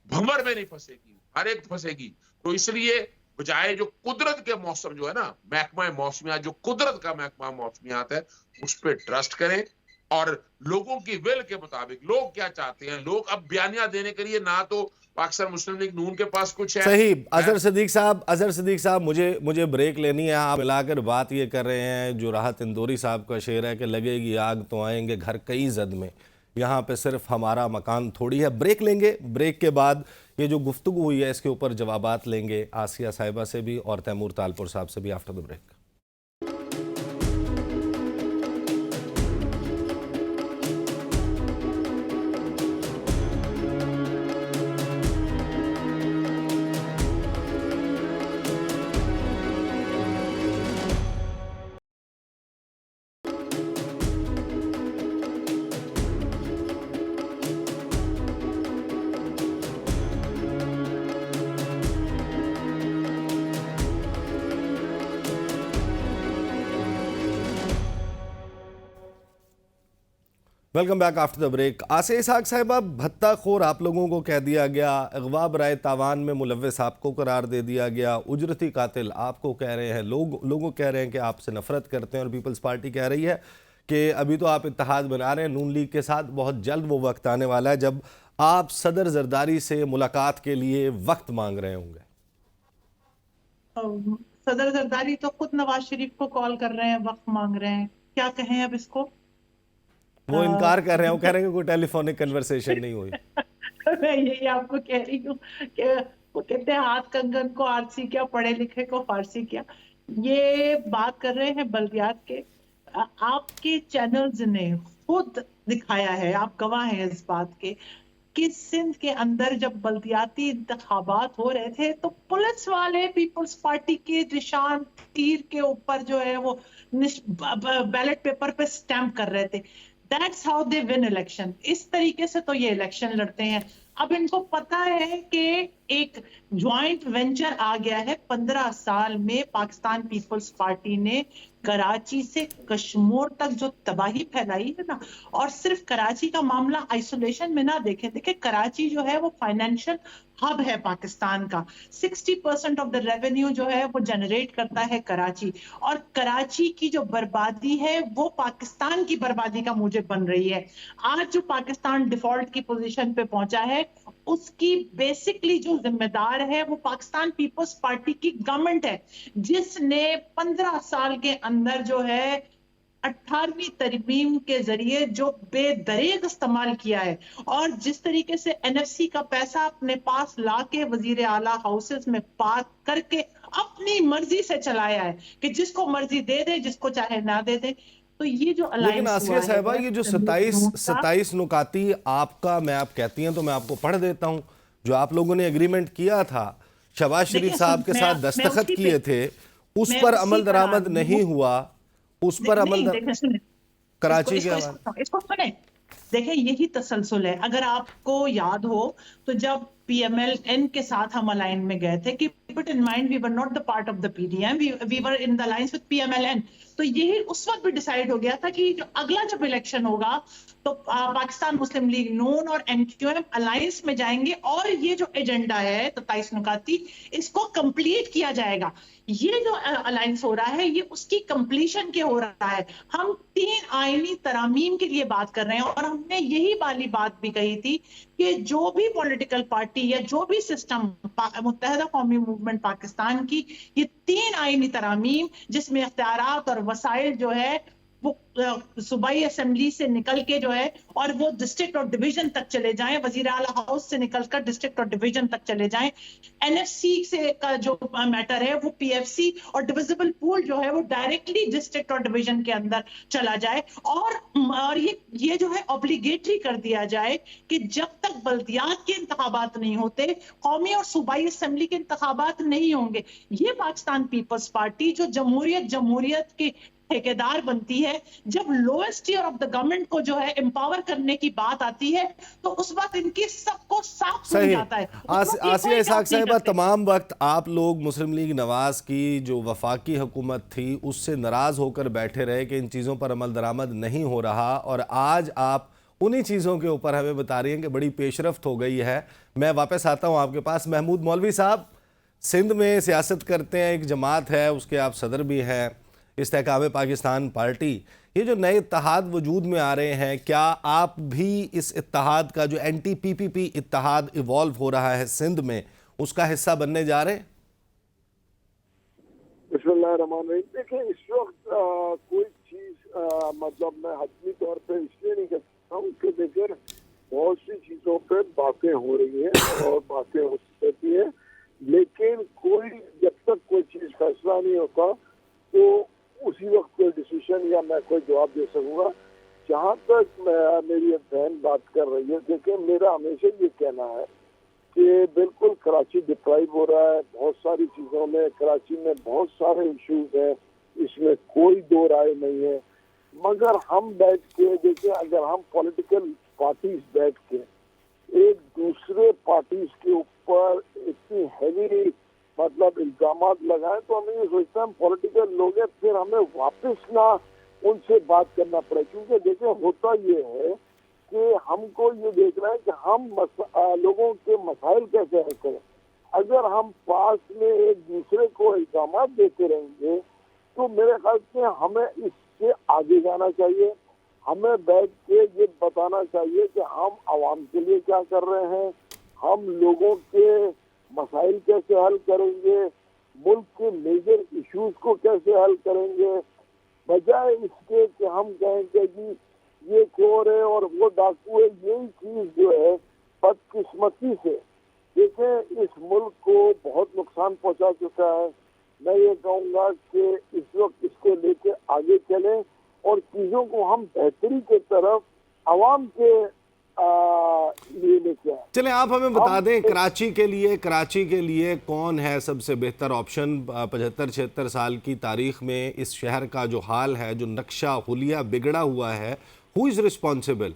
S7: भंवर में नहीं फंसेगी? हर एक फंसेगी। तो इसलिए बजाय जो कुदरत के मौसम जो है ना, महकमा मौसमियात, जो कुदरत का महकमा मौसमियात है, उस पर ट्रस्ट करें और लोगों की विल के मुताबिक लोग क्या चाहते हैं। लोग अब बयानियां देने के लिए ना तो पाकिस्तान मुस्लिम लीग नून के पास कुछ है।
S1: सही। अजहर सिद्दीक साहब, मुझे ब्रेक लेनी है। आप मिलाकर बात ये कर रहे हैं, जो राहत इंदौरी साहब का शेर है कि लगेगी आग तो आएंगे घर कई जद में, यहाँ पे सिर्फ हमारा मकान थोड़ी है। ब्रेक लेंगे, ब्रेक के बाद ये जो गुफ्तगू हुई है इसके ऊपर जवाबात लेंगे आसिया साहिबा से भी और तैमूर तालपुर साहब से भी after the break. Welcome back after the break. Aasia Ishaq साहिबा, भत्ताखोर आप लोगों को कह दिया गया, अगवा बराए तावान में मुलव्वस आपको करार दे दिया गया, उजरती कातिल आपको कह रहे हैं, लोगों कह रहे हैं कि आपसे नफरत करते हैं, और पीपल्स पार्टी कह रही है कि अभी तो आप इत्तेहाद बना रहे हैं नून लीग के साथ, बहुत जल्द वो वक्त आने वाला है जब आप सदर जरदारी से मुलाकात के लिए वक्त मांग रहे होंगे।
S5: सदर जरदारी तो खुद नवाज शरीफ को कॉल कर रहे हैं, वक्त मांग रहे हैं, क्या कहें अब इसको।
S1: वो इनकार कर रहे हैं, वो कह रहे हैं कि कोई टेलीफोनिक कन्वर्सेशन नहीं हुई।
S5: मैं यही आपको कह रही हूँ कि वो कहते हैं हाथ कंगन को आरसी क्या, पढ़े लिखे को फारसी क्या। ये बात कर रहे हैं बल्दियात के। आपके चैनल्स ने खुद दिखाया है, आप गवाह हैं इस बात के, कि सिंध के अंदर जब बल्दियाती इंतखाबात हो रहे थे तो पुलिस वाले पीपल्स पार्टी के निशान तीर के ऊपर जो है वो बैलेट पेपर पे स्टैम्प कर रहे थे। That's how they win election। इस तरीके से तो ये इलेक्शन लड़ते हैं। अब इनको पता है कि एक ज्वाइंट वेंचर आ गया है। 15 साल में पाकिस्तान पीपल्स पार्टी ने कराची से कश्मीर तक जो तबाही फैलाई है ना, और सिर्फ कराची का मामला आइसोलेशन में ना देखें, देखिए कराची जो है वो फाइनेंशियल हब है पाकिस्तान का। 60% ऑफ द रेवेन्यू जो है वो जनरेट करता है कराची, और कराची की जो बर्बादी है वो पाकिस्तान की बर्बादी का मूजिब बन रही है। आज जो पाकिस्तान डिफॉल्ट की पोजीशन पे पहुंचा है, उसकी बेसिकली जो जिम्मेदार है वो पाकिस्तान पीपल्स पार्टी की गवर्नमेंट है, जिसने 15 साल के अंदर जो है 18वीं तरमीम के जरिए जो बेदरेग इस्तेमाल किया है, और जिस तरीके से एनएफसी का पैसा अपने पास लाके वजीर आला हाउसेस में पार्क करके अपनी मर्जी से चलाया है कि जिसको मर्जी दे दे, जिसको चाहे ना दे दे। तो ये जो
S1: लेकिन आसिया साहिबा, ये जो 27 नुकाती आपका मैं आप कहती हैं तो मैं आपको पढ़ देता हूं, जो आप लोगों ने एग्रीमेंट किया था, शहबाज शरीफ साहब के साथ दस्तखत किए थे, उस पर अमल दरामद नहीं हुआ, उस पर अमल कराची के
S5: इसको सुने। देखिए यही तसलसल है। अगर आपको याद हो तो जब PMLN के साथ हम अलाइन में गए थे, keep it in mind we were not the part of the PDM, we were in the alliance with PMLN। तो यही उस वक्त भी डिसाइड हो गया था कि जो अगला जब इलेक्शन होगा तो पाकिस्तान मुस्लिम लीग नून और MQM अलायंस में जाएंगे, और ये जो एजेंडा है 27 नुकाती, इसको कंप्लीट किया जाएगा। ये जो अलायंस हो रहा है ये उसकी कंप्लीशन के हो रहा है। हम 3 आईनी तरामीम के लिए बात कर रहे हैं, और हमने यही वाली बात भी कही थी कि जो भी पॉलिटिकल पार्टी या जो भी सिस्टम मुत्तहदा कौमी मूवमेंट पाकिस्तान की, ये 3 आईनी तरामीम जिसमें इख्तियारात और वसाइल जो है वो सूबाई असेंबली से निकल के जो है और वो डिस्ट्रिक्ट और डिवीजन तक चले जाएं, वजीर आला हाउस से निकलकर डिस्ट्रिक्ट और डिवीजन तक चले जाएं। एनएफसी से का जो मैटर है वो पीएफसी और डिविजिबल पूल जो है वो डायरेक्टली डिस्ट्रिक्ट और डिवीजन के अंदर चला जाए, और ये जो है ऑब्लिगेटरी कर दिया जाए कि जब तक बल्दियात के इंतखाबात नहीं होते, कौमी और सूबाई असेंबली के इंतखाबात नहीं होंगे। ये पाकिस्तान पीपल्स पार्टी जो जमहूरियत के ठेकेदार बनती है, जब lowest year of the government को जो है एम्पावर करने की बात आती है तो उस वक्त इनकी सबको साफ सुन जाता है।
S1: आसिया इसहाक साहिबा, तमाम वक्त आप लोग मुस्लिम लीग नवाज की जो वफाकी हुकूमत थी उससे नाराज होकर बैठे रहे कि इन चीज़ों पर अमल दरामद नहीं हो रहा, और आज आप उन्हीं चीज़ों के ऊपर हमें बता रही हैं कि बड़ी पेशरफ्त हो गई है। मैं वापस आता हूँ आपके पास। महमूद मौलवी साहब, सिंध में सियासत करते हैं, एक जमात है उसके आप सदर भी हैं, इस्तेहकाम पाकिस्तान पार्टी। ये जो नए इत्तेहाद वजूद में आ रहे हैं, क्या आप भी इस इत्तेहाद का जो एंटी पीपीपी इत्तेहाद इवॉल्व हो रहा है सिंध में, उसका हिस्सा बनने जा रहे हैं?
S8: बिस्मिल्लाहिर्रहमानिर्रहीम। देखिए, इस वक्त कोई चीज़ मतलब मैं हतमी तौर पे इसलिए नहीं कह सकता हूँ कि देखिए बहुत सी चीज़ों पे बातें हो रही हैं और बातें होती रहती हैं, लेकिन कोई जब तक कोई चीज़ फैसला नहीं होता तो उसी वक्त कोई डिसीजन या मैं कोई जवाब दे सकूंगा। जहाँ तक मेरी बहन बात कर रही है, देखिए मेरा हमेशा ये कहना है कि बिल्कुल कराची डिप्राइव हो रहा है बहुत सारी चीज़ों में। कराची में बहुत सारे इश्यूज हैं, इसमें कोई दो राय नहीं है, मगर हम बैठ के देखिए, अगर हम पॉलिटिकल पार्टीज बैठ के एक दूसरे पार्टीज के ऊपर इतनी हैवी मतलब इल्जामात लगाए तो हमें ये सोचता है हम पॉलिटिकल लोग हैं, फिर हमें वापस ना उनसे बात करना पड़े। क्योंकि देखिए होता ये है कि हमको ये देखना है कि हम लोगों के मसाइल कैसे हल करें। अगर हम पास में एक दूसरे को इल्जामात देते रहेंगे तो मेरे ख्याल से हमें इससे आगे जाना चाहिए। हमें बैठ के ये बताना चाहिए कि हम आवाम के लिए क्या कर रहे हैं, हम लोगों के मसाइल कैसे हल करेंगे, मुल्क के मेजर इश्यूज को कैसे हल करेंगे, बजाय इसके कि हम कहें कि जी ये चोर है और वो डाकू है। यही चीज जो है बदकिस्मती से देखें इस मुल्क को बहुत नुकसान पहुंचा चुका है। मैं ये कहूँगा कि इस वक्त इसको लेके आगे चलें और चीज़ों को हम बेहतरी के तरफ आवाम के लिए लेके आए।
S1: चलें, आप हमें बता दें कराची के लिए कौन है सबसे बेहतर ऑप्शन? 75-76 साल की तारीख में इस शहर का जो हाल है, जो नक्शा हुलिया बिगड़ा हुआ है, हु इज़ रिस्पॉन्सिबल?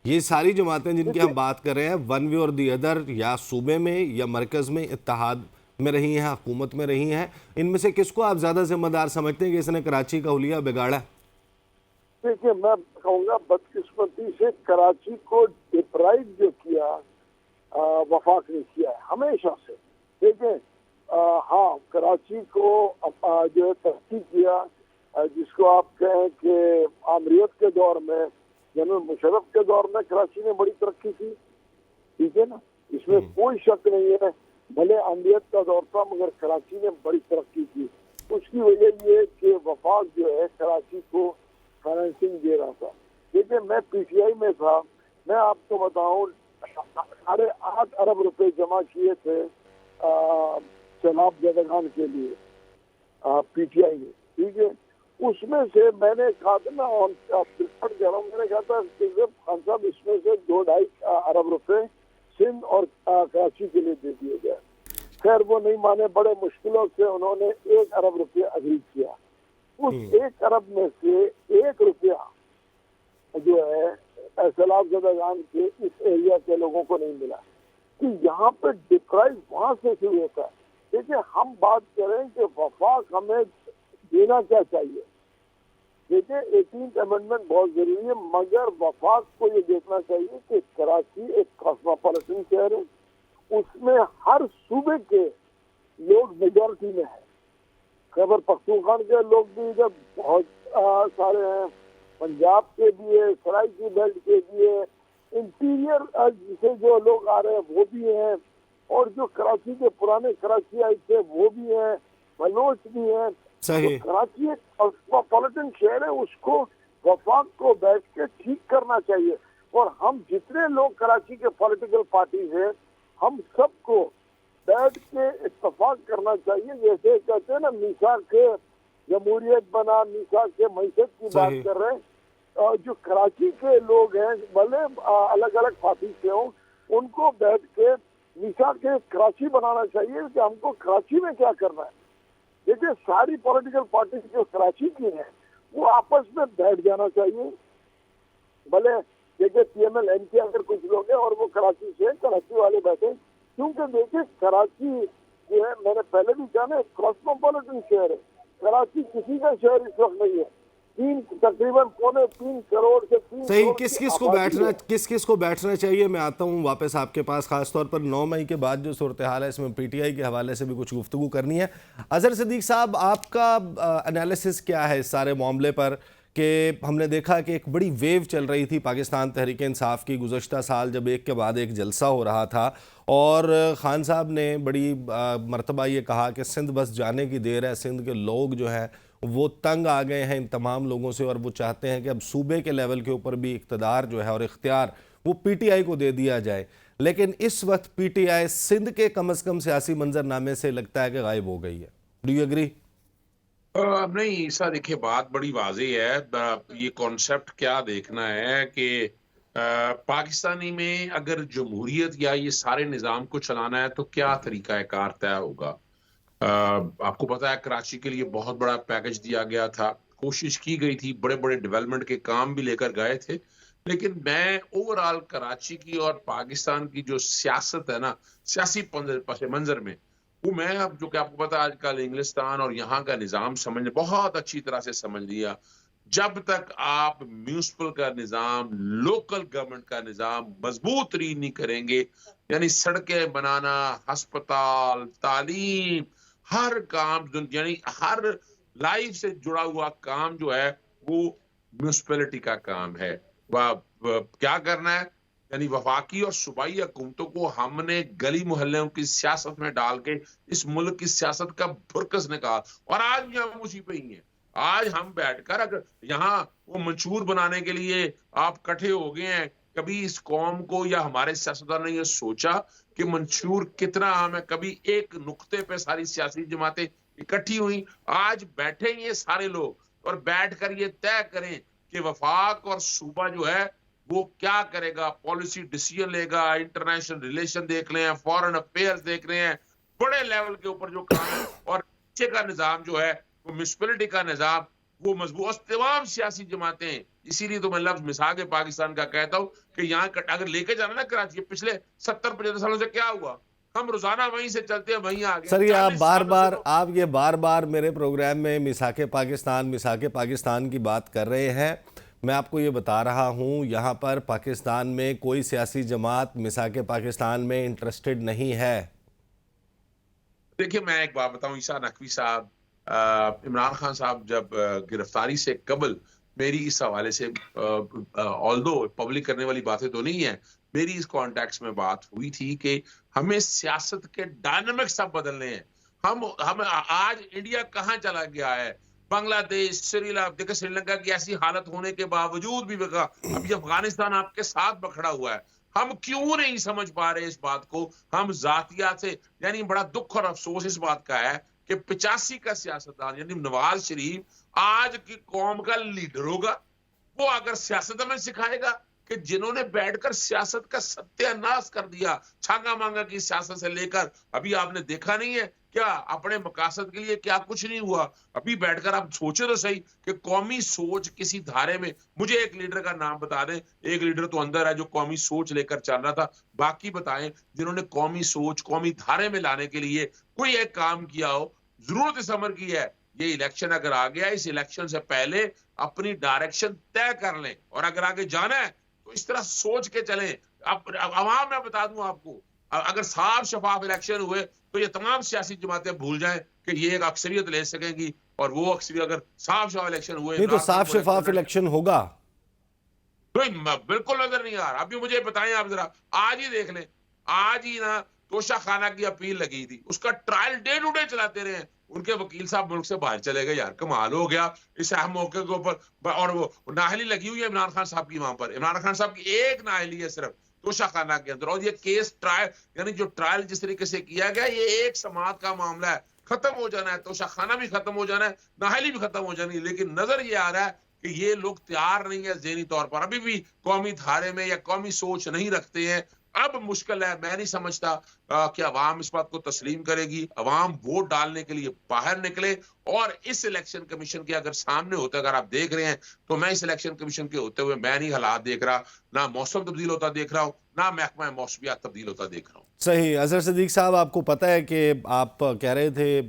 S1: ये सारी जमातें जिनकी हम बात कर रहे हैं, वन वे और दी अदर, या सूबे में या मरकज़ में इत्तेहाद में रही हैं, हुकूमत में रही हैं, इनमें से किसको आप ज़्यादा जिम्मेदार समझते हैं कि इसने कराची का हुलिया बिगाड़ा?
S8: देखिए, मैं कहूँगा बदकिस्मती से कराची को डिप्राइव जो किया वफाक ने किया है हमेशा से। देखिए हाँ, कराची को जो है तरक्की किया, जिसको आप कहें कि आमरीत के दौर में, जनरल मुशर्रफ के दौर में कराची ने बड़ी तरक्की की, ठीक है ना, इसमें कोई शक नहीं है। भले आमरीत का दौर था मगर कराची ने बड़ी तरक्की की। उसकी वजह ये कि वफाक जो है कराची को फाइनेंसिंग दे रहा था। देखिए मैं पीटीआई में था, मैं आपको बताऊं 8.5 अरब रुपए जमा किए थे सैलाब ज़दगान के लिए पीटीआई ने, ठीक है। उसमें से मैंने कहा था ना, मैंने कहा था खान साहब इसमें से 2-2.5 अरब रुपए सिंध और कराची के लिए दे दिए गए। खैर वो नहीं माने, बड़े मुश्किलों से उन्होंने 1 अरब रुपये अग्री किया। उस 1 अरब में से 1 रुपया जो है सैलाब ज़दगान के इस एरिया के लोगों को नहीं मिला। कि यहाँ पे डिप्राइव वहाँ से शुरू होता है। देखिए हम बात करें कि वफाक हमें देना क्या चाहिए। देखिए 18th अमेंडमेंट बहुत जरूरी है, मगर वफाक को ये देखना चाहिए कि कराची एक कॉस्मोपॉलिटन शहर है, उसमें हर सूबे के लोग मेजॉरिटी में है। खैबर पख्तूनख्वा के लोग भी इधर बहुत सारे हैं, पंजाब के भी है, सराइकी बेल्ट के भी है, इंटीरियर से जो लोग आ रहे हैं वो भी हैं, और जो कराची के पुराने कराची आए थे वो भी हैं, बलोच भी हैं।
S1: सही।
S8: तो कराची एक कॉस्मोपॉलिटन शहर है, उसको वफाक को बैठ के ठीक करना चाहिए। और हम जितने लोग कराची के पॉलिटिकल पार्टी हैं, हम सबको बैठ के इत्तेफाक करना चाहिए। जैसे कहते हैं ना, मीसाक के जमहूरियत बना, मीसाक के मैशत की बात कर रहे हैं। जो कराची के लोग हैं, भले अलग अलग पार्टी से हों, उनको बैठ के मीसाक के कराची बनाना चाहिए कि हमको कराची में क्या करना है। देखिए, सारी पॉलिटिकल पार्टी जो कराची की है वो आपस में बैठ जाना चाहिए। भले देखिए PML MK अगर कुछ लोग हैं और वो कराची से, कराची वाले बैठे, क्योंकि देखिए कराची जो है, मैंने पहले भी कहा ना, कॉस्मोपॉलिटन शहर है। कराची किसी का शहर इस वक्त नहीं है। तकरीबन 3.25 करोड़ से 3
S1: सही।
S8: करोड़
S1: किस
S8: की
S1: किस को
S8: आबादी
S1: बैठना
S8: है।
S1: किस किस को बैठना चाहिए? मैं आता हूँ वापस आपके पास, खासतौर पर 9 मई के बाद जो सूरत हाल है, इसमें PTI के हवाले से भी कुछ गुफ्तगू करनी है। अजहर सिद्दीक साहब, आपका एनालिसिस क्या है इस सारे मामले पर? कि हमने देखा कि एक बड़ी वेव चल रही थी पाकिस्तान तहरीक इंसाफ की गुज़श्ता साल, जब एक के बाद एक जलसा हो रहा था, और खान साहब ने बड़ी मरतबा ये कहा कि सिंध बस जाने की देर है, सिंध के लोग जो हैं वो तंग आ गए हैं इन तमाम लोगों से, और वो चाहते हैं कि अब सूबे के लेवल के ऊपर भी इक़्तिदार जो है और इख्तियार वो PTI को दे दिया जाए। लेकिन इस वक्त PTI सिंध के कम से कम सियासी मंजरनामे से लगता है कि गायब हो गई है। Do you agree?
S7: नहीं ईसा, देखिए बात बड़ी वाज़ेह है। ये कॉन्सेप्ट क्या देखना है कि पाकिस्तानी में अगर जमहूरियत या ये सारे निज़ाम को चलाना है तो क्या तरीका कार तय होगा। आपको पता है कराची के लिए बहुत बड़ा पैकेज दिया गया था, कोशिश की गई थी, बड़े बड़े डेवलपमेंट के काम भी लेकर गए थे, लेकिन मैं ओवरऑल कराची की और पाकिस्तान की जो सियासत है ना, सियासी पस मंजर में, वो मैं अब जो कि आपको पता है आजकल इंग्लिस्तान और यहाँ का निज़ाम समझ बहुत अच्छी तरह से समझ लिया। जब तक आप म्यूनिसिपल का निज़ाम, लोकल गवर्नमेंट का निज़ाम मजबूत रीन नहीं करेंगे, यानी सड़कें बनाना, अस्पताल, तालीम, हर काम, यानी हर लाइफ से जुड़ा हुआ काम जो है वो म्यूनिसिपैलिटी का काम है। क्या करना है, यानी वफाकी और सूबाई हुकूमतों को हमने गली मोहल्लों की सियासत में डाल के इस मुल्क की सियासत का बुरकस निकाल, और आज भी हम उसी पे ही हैं। आज हम बैठकर अगर यहाँ वो मंशूर बनाने के लिए आप इकट्ठे हो गए हैं, कभी इस कौम को या हमारे सियासतदान ने ये सोचा कि मंशूर कितना अहम है? कभी एक नुक्ते पे सारी सियासी जमातें इकट्ठी हुई, आज बैठे ये सारे लोग और बैठकर ये तय करें कि वफाक और सूबा जो है वो क्या करेगा, पॉलिसी डिसीजन लेगा, इंटरनेशनल रिलेशन देख रहे हैं, फॉरेन अफेयर्स देख रहे हैं, बड़े लेवल के ऊपर जो काम है, और नीचे का निजाम जो है वो म्यूनिसिपैलिटी का निजाम वो मजबूत, तमाम सियासी जमातें। इसीलिए तो मैं लफ्ज मिसाल के पाकिस्तान का कहता हूं कि यहाँ अगर लेके जाना ना कराची, पिछले 70-75 सालों से क्या हुआ, हम रोजाना वहीं से चलते हैं वहीं आगे।
S1: सर, ये आप बार बार मेरे प्रोग्राम में मिसाके पाकिस्तान की बात कर रहे हैं। मैं आपको ये बता रहा हूँ, यहाँ पर पाकिस्तान में कोई सियासी जमात मिसाके पाकिस्तान में इंटरेस्टेड नहीं है।
S7: देखिए मैं एक बात बताऊं ईसा नकवी साहब, इमरान खान साहब जब गिरफ्तारी से कबल मेरी इस हवाले से ऑल्दो पब्लिक करने वाली बातें तो नहीं है, मेरी इस कॉन्टेक्स्ट में बात हुई थी कि हमें सियासत के डायनामिक्स सब बदलने हैं। हम आज इंडिया कहाँ चला गया है, बांग्लादेश, श्रीलंका, देखिए श्रीलंका की ऐसी हालत होने के बावजूद भी अभी अफगानिस्तान आपके साथ पकड़ा हुआ है। हम क्यों नहीं समझ पा रहे इस बात को? हम जातियात से, यानी बड़ा दुख और अफसोस इस बात का है कि 85 का सियासतदान यानी नवाज शरीफ आज की कौम का लीडर होगा। वो अगर सियासत में सिखाएगा कि जिन्होंने बैठकर सियासत का सत्यानाश कर दिया, छांगा मांगा की सियासत से लेकर, अभी आपने देखा नहीं है क्या अपने मकासद के लिए क्या कुछ नहीं हुआ। अभी बैठकर आप सोचे तो सही कि कौमी सोच किसी धारे में, मुझे एक लीडर का नाम बता दें, एक लीडर तो अंदर है जो कौमी सोच लेकर चल रहा था, बाकी बताएं जिन्होंने कौमी सोच कौमी धारे में लाने के लिए कोई एक काम किया हो। जरूरत इस अमर की है, ये इलेक्शन अगर आ गया, इस इलेक्शन से पहले अपनी डायरेक्शन तय कर लें, और अगर आगे जाना है तो इस तरह सोच के चलें। अब आवाम मैं बता दूं आपको, अगर साफ शफाफ इलेक्शन हुए तो ये तमाम सियासी जमातें भूल जाएं कि ये एक अक्सरियत ले सकेंगी, और वो अक्सरियत अगर साफ शफाफ इलेक्शन हुए
S1: नहीं तो साफ शफाफ इलेक्शन होगा
S7: तो बिल्कुल नजर नहीं आ रहा। अभी मुझे बताएं आप जरा, आज ही देख लें, आज ही ना तोशा खाना की अपील लगी थी, उसका ट्रायल डे टू डे चलाते रहे, उनके वकील साहब मुल्क से बाहर चले गए। यार कमाल हो गया इस अहम मौके के ऊपर। और वो नाहली लगी हुई है इमरान खान साहब की वहां पर। इमरान खान साहब की एक नाहली है सिर्फ तोशाखाना के अंदर, और ये केस ट्रायल यानी जो ट्रायल जिस तरीके से किया गया ये एक समात का मामला है, खत्म हो जाना है, तोशाखाना भी खत्म हो जाना है, नाहली भी खत्म हो जानी है। लेकिन नजर ये आ रहा है कि ये लोग तैयार नहीं है ज़हनी तौर पर, अभी भी कौमी धारे में या कौमी सोच नहीं रखते हैं। अब मुश्किल है, मैं नहीं समझता कि अवाम इस बात को तस्लीम करेगी। अवाम वोट डालने के लिए बाहर निकले, और इस इलेक्शन कमीशन के अगर सामने होते, अगर आप देख रहे हैं तो मैं इस इलेक्शन कमीशन के होते हुए मैं नहीं हालात देख रहा, ना मौसम तब्दील होता देख रहा हूँ, ना महकमा मौसमियात तब्दील होता देख रहा हूँ।
S1: सही। अजहर सिद्दीक साहब, आपको पता है कि आप कह रहे थे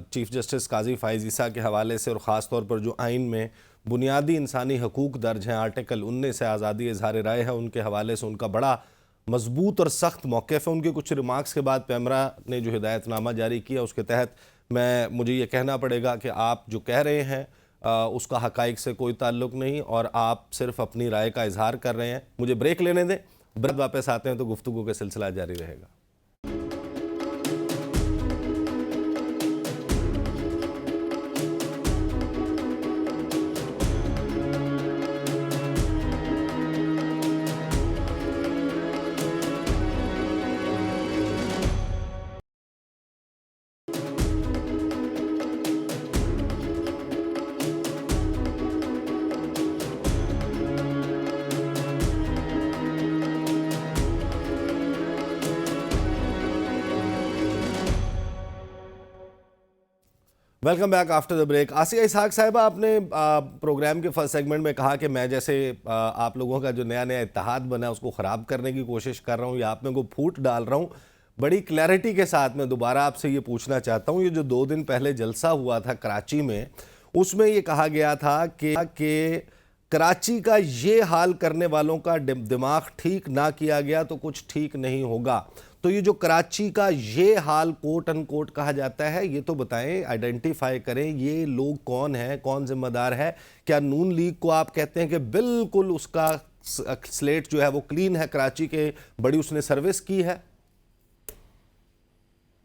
S1: चीफ जस्टिस काजी फाइज ईसा के हवाले से, और ख़ास तौर पर जो आइन में बुनियादी इंसानी हकूक़ दर्ज हैं, आर्टिकल 19 से आज़ादी इज़हार राय है, उनके हवाले से उनका बड़ा मजबूत और सख्त मौक़िफ़ है। उनके कुछ रिमार्क्स के बाद पैमरा ने जो हिदायतनामा जारी किया उसके तहत मुझे ये कहना पड़ेगा कि आप जो कह रहे हैं उसका हक़ाइक़ से कोई ताल्लुक़ नहीं, और आप सिर्फ अपनी राय का इजहार कर रहे हैं। मुझे ब्रेक लेने दें, ब्रेक वापस आते हैं तो गुफ्तगू का सिलसिला जारी रहेगा। Welcome back after the break. Aasia Ishaq साहिबा, आपने प्रोग्राम के फर्स्ट सेगमेंट में कहा कि मैं जैसे आप लोगों का जो नया नया इत्तेहाद बना है उसको ख़राब करने की कोशिश कर रहा हूँ या आप में को फूट डाल रहा हूँ। बड़ी क्लैरिटी के साथ मैं दोबारा आपसे ये पूछना चाहता हूँ, ये जो 2 दिन पहले जलसा हुआ था कराची में, उसमें ये कहा गया था कि कराची का ये हाल करने वालों का दिमाग ठीक ना किया गया तो कुछ ठीक नहीं होगा। तो ये जो कराची का ये हाल कोट अनकोट कहा जाता है, ये तो बताएं, आइडेंटिफाई करें, ये लोग कौन हैं, कौन जिम्मेदार है? क्या नून लीग को आप कहते हैं कि बिल्कुल उसका स्लेट जो है वो क्लीन है, कराची के बड़ी उसने सर्विस की है?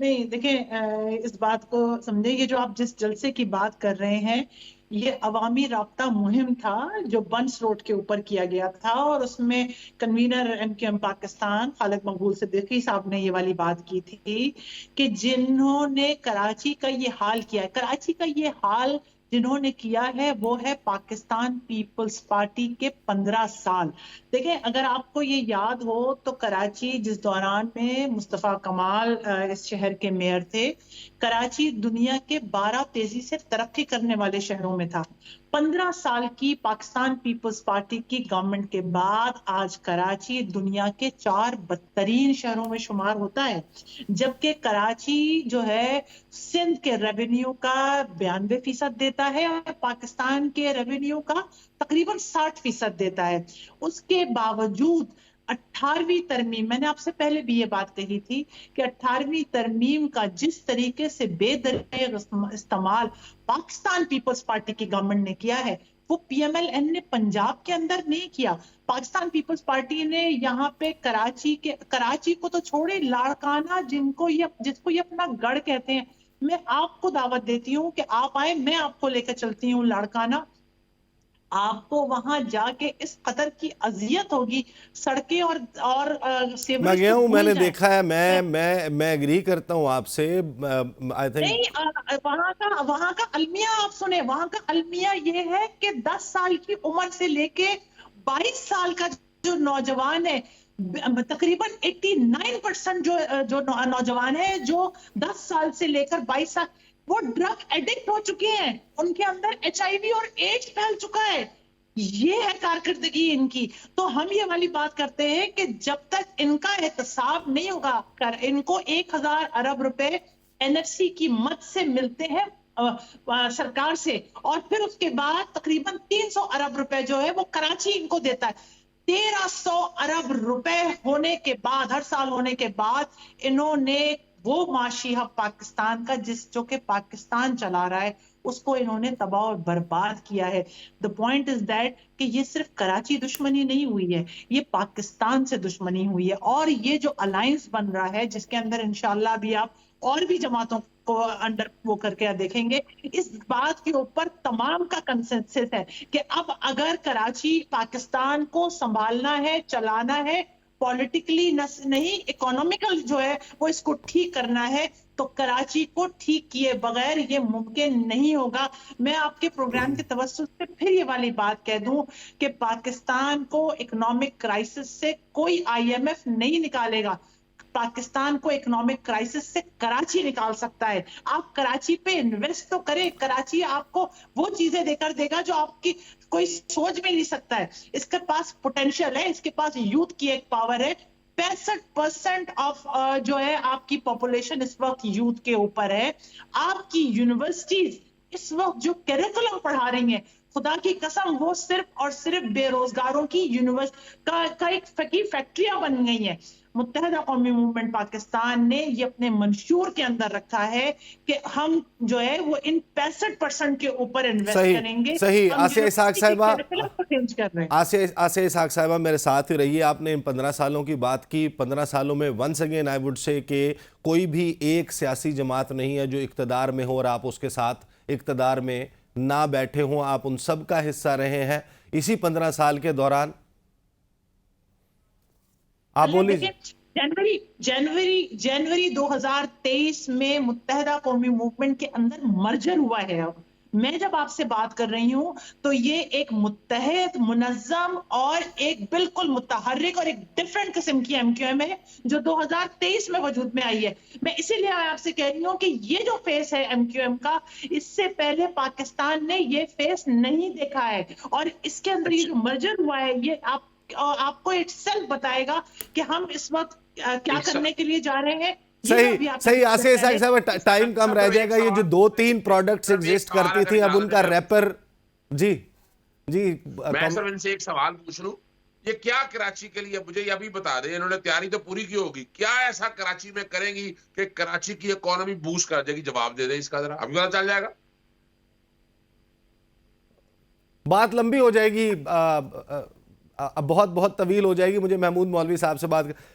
S5: नहीं, देखिए, इस बात को समझे, ये जो आप जिस जलसे की बात कर रहे हैं ये अवामी राब्ता मुहिम था जो बंस रोड के ऊपर किया गया था, और उसमें कन्वीनर एमक्यूएम पाकिस्तान खालिद मकबूल सिद्दीकी साहब ने ये वाली बात की थी कि जिन्होंने कराची का ये हाल किया है, कराची का ये हाल जिन्होंने किया है वो है पाकिस्तान पीपल्स पार्टी के 15 साल। देखें, अगर आपको ये याद हो तो कराची जिस दौरान में मुस्तफ़ा कमाल इस शहर के मेयर थे, कराची दुनिया के 12 तेजी से तरक्की करने वाले शहरों में था। 15 साल की पाकिस्तान पीपल्स पार्टी की गवर्नमेंट के बाद आज कराची दुनिया के 4 बदतरीन शहरों में शुमार होता है, जबकि कराची जो है सिंध के रेवेन्यू का 92% देता है और पाकिस्तान के रेवेन्यू का तकरीबन 60% देता है। उसके बावजूद 18वीं तरमीम, मैंने आपसे पहले भी ये बात कही थी कि 18वीं तरमीम का जिस तरीके से बेदरीग इस्तेमाल पाकिस्तान पीपल्स पार्टी की गवर्नमेंट ने किया है वो पीएमएलएन ने पंजाब के अंदर नहीं किया। पाकिस्तान पीपल्स पार्टी ने यहाँ पे कराची को तो छोड़े, लाड़काना जिसको ये अपना गढ़ कहते हैं, मैं आपको दावत देती हूँ कि आप आए, मैं आपको लेकर चलती हूँ लाड़काना। आपको वहां जाके इस कदर की अजियत होगी, सड़कें और
S1: मैं गया हूं, मैंने देखा है, मैं एग्री करता हूं आपसे। आई थिंक
S5: नहीं, वहां का अलमिया आप सुने, वहां का अलमिया ये है कि 10 साल की उम्र से लेके 22 साल का जो नौजवान है, तकरीबन 89% जो नौजवान है जो 10 साल से लेकर 22 साल वो ड्रग एडिक्ट हो चुके हैं, उनके अंदर HIV और एड्स फैल चुका है। ये है कारकर्दगी इनकी। तो हम ये वाली बात करते हैं कि जब तक इनका एहतसाब नहीं होगा, इनको 1000 अरब रुपए NFC की मद से मिलते हैं सरकार से, और फिर उसके बाद तकरीबन 300 अरब रुपए जो है वो कराची इनको देता है। 1300 अरब रुपए होने के बाद, हर साल होने के बाद, इन्होंने वो माशी हब पाकिस्तान का जो कि पाकिस्तान चला रहा है उसको इन्होंने तबाह और बर्बाद किया है। द पॉइंट इज दैट कि ये सिर्फ कराची दुश्मनी नहीं हुई है, ये पाकिस्तान से दुश्मनी हुई है। और ये जो अलायंस बन रहा है जिसके अंदर इंशाल्लाह भी आप और भी जमातों को अंडर वो करके देखेंगे। इस बात के ऊपर तमाम का कंसेंसस है कि अब अगर कराची पाकिस्तान को संभालना है, चलाना है, पॉलिटिकली नहीं इकोनॉमिकल जो है वो इसको ठीक करना है, तो कराची को ठीक किए बगैर ये मुमकिन नहीं होगा। मैं आपके प्रोग्राम के तवज्जुह से फिर ये वाली बात कह दूं कि पाकिस्तान को इकोनॉमिक क्राइसिस से कोई IMF नहीं निकालेगा। पाकिस्तान को इकोनॉमिक क्राइसिस से कराची निकाल सकता है। आप कराची पे इन्वेस्ट तो करें, कराची आपको वो चीजें देकर देगा जो आपकी कोई सोच भी नहीं सकता है। इसके पास पोटेंशियल है, इसके पास यूथ की एक पावर है। 65% ऑफ जो है आपकी पॉपुलेशन इस वक्त यूथ के ऊपर है। आपकी यूनिवर्सिटीज इस वक्त जो करिकुलम पढ़ा रही हैं, खुदा की कसम वो सिर्फ और सिर्फ बेरोजगारों की यूनिवर्सिटी का एक फैक्ट्रियां बन गई हैं। मुत्तहदा कौमी मूवमेंट पाकिस्तान ने ये अपने मंशूर के अंदर रखा है कि हम जो है वो इन 65% के ऊपर इन्वेस्ट करेंगे।
S1: सही। आसिया इसहाक साहिबा,
S5: चेंज कर रहे हैं।
S1: आसिया इसहाक साहिबा मेरे साथ ही रहिए। आपने इन 15 सालों की बात की। 15 सालों में once again I would say कि कोई भी एक सियासी जमात नहीं है जो इक़्तिदार में हो और आप उसके साथ इक़्तिदार में ना बैठे हों। आप उन सब का हिस्सा रहे हैं इसी 15 साल के दौरान। आप बोलिए।
S5: जनवरी 2023 में मुत्तहदा कौमी मूवमेंट के अंदर मर्जर हुआ है। अब मैं जब आपसे बात कर रही हूं तो ये एक मुत्तहद, मुनज़्ज़म और एक बिल्कुल मुतहर्रिक और एक डिफरेंट किस्म की MQM है जो 2023 में वजूद में आई है। मैं इसीलिए आपसे कह रही हूं कि ये जो फेस है MQM का, इससे पहले पाकिस्तान ने ये फेस नहीं देखा है। और इसके अंदर ये जो मर्जर हुआ है, ये आपको इटसेल्फ बताएगा कि हम इस वक्त क्या करने के लिए जा रहे हैं।
S1: सही। आसिया इसहाक साहब, टाइम कम रह जाएगा। ये जो 2-3 प्रोडक्ट्स एग्जिस्ट करती थी, अब उनका रैपर जी
S7: मैं सर इनसे एक सवाल पूछ लूं, ये क्या कराची के लिए, मुझे ये भी बता दें, इन्होंने तैयारी तो पूरी की होगी, क्या ऐसा कराची में करेंगी कि कराची की इकोनॉमी बूस्ट कर जाएगी? जवाब दे दें इसका जरा, अभी पता चल जाएगा।
S1: बात लंबी हो जाएगी, बहुत तवील हो जाएगी। मुझे महमूद मौलवी साहब से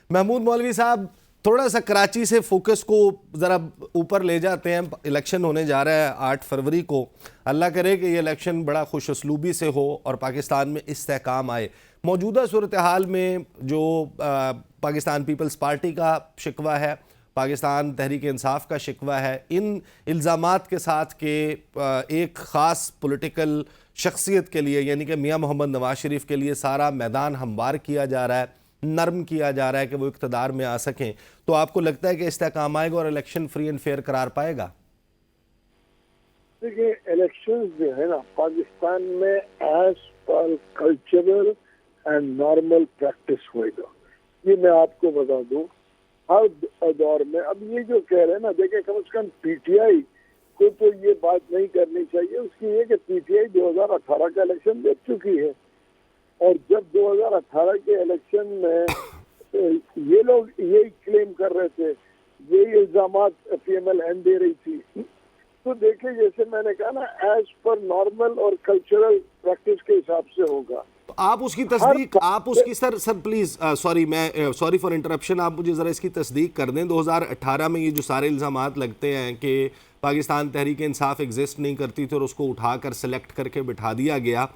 S1: महमूद मौलवी साहब, थोड़ा सा कराची से फोकस को ज़रा ऊपर ले जाते हैं। इलेक्शन होने जा रहा है 8 फरवरी को। अल्लाह करे कि ये इलेक्शन बड़ा खुश उसलूबी से हो और पाकिस्तान में इस्तेहकाम आए। मौजूदा सूरत हाल में जो पाकिस्तान पीपल्स पार्टी का शिकवा है, पाकिस्तान तहरीक इंसाफ का शिकवा है, इन इल्ज़ामात के साथ कि एक ख़ास पॉलिटिकल शख्सियत के लिए, यानी कि मियाँ मोहम्मद नवाज शरीफ के लिए सारा मैदान हमवार किया जा रहा है, नरम किया जा रहा है कि वो इक़्तिदार में आ सकें, तो आपको लगता है कि इस्तेहकाम आएगा और इलेक्शन फ्री एंड फेयर करार पाएगा?
S8: देखिए, इलेक्शन जो है ना पाकिस्तान में as per cultural and normal practice होएगा। ये मैं आपको बता दूं, हर दौर में। अब ये जो कह रहे हैं ना, देखिए कम से कम PTI को तो ये बात नहीं करनी चाहिए। उसकी ये कि PTI 2018 का इलेक्शन देख चुकी है, और जब 2018 के इलेक्शन में ये लोग यही क्लेम कर रहे थे, यही इल्जामात PMLN दे रही थी। तो देखिए, जैसे मैंने कहा ना, एज पर नॉर्मल और कल्चरल प्रैक्टिस के हिसाब से होगा।
S1: आप उसकी तस्दीक, आप उसकी sir please, sorry for interruption, आप मुझे ज़रा इसकी तस्दीक कर दें। 2018 में ये जो सारे इल्ज़ामात लगते हैं कि पाकिस्तान तहरीक इंसाफ एग्जिस्ट नहीं करती थी और उसको उठाकर सेलेक्ट करके बिठा दिया गया।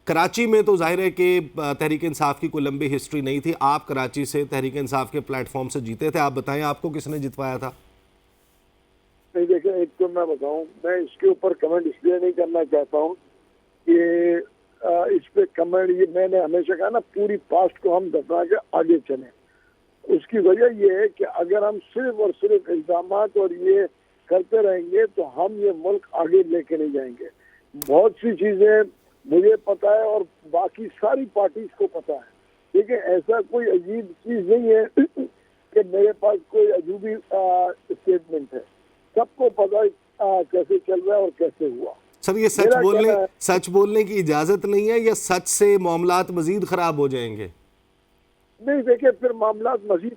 S1: कराची में तो जाहिर है कि तहरीक इंसाफ की कोई लंबी हिस्ट्री नहीं थी। आप कराची से तहरीक इंसाफ के प्लेटफॉर्म से जीते थे। आप बताएं, आपको किसने जितवाया था?
S8: नहीं, देखिए, एक तो मैं बताऊं, मैं इसके ऊपर कमेंट इसलिए नहीं करना चाहता हूं कि इस पे कमेंट, ये मैंने हमेशा कहा ना, पूरी पास्ट को हम दफना के आगे चलें। उसकी वजह ये है कि अगर हम सिर्फ और सिर्फ इल्जामात और ये करते रहेंगे तो हम ये मुल्क आगे लेके नहीं जाएंगे। बहुत सी चीजें मुझे पता है और बाकी सारी पार्टीज को पता है। देखिए, ऐसा कोई अजीब चीज नहीं है कि मेरे पास कोई अजूबी स्टेटमेंट है। सबको पता है कैसे चल रहा है और कैसे हुआ।
S1: सर, ये सच बोलने की इजाजत नहीं है, या सच से मामलात मजीद खराब हो जाएंगे?
S8: नहीं, देखिए, फिर मामलात मजीद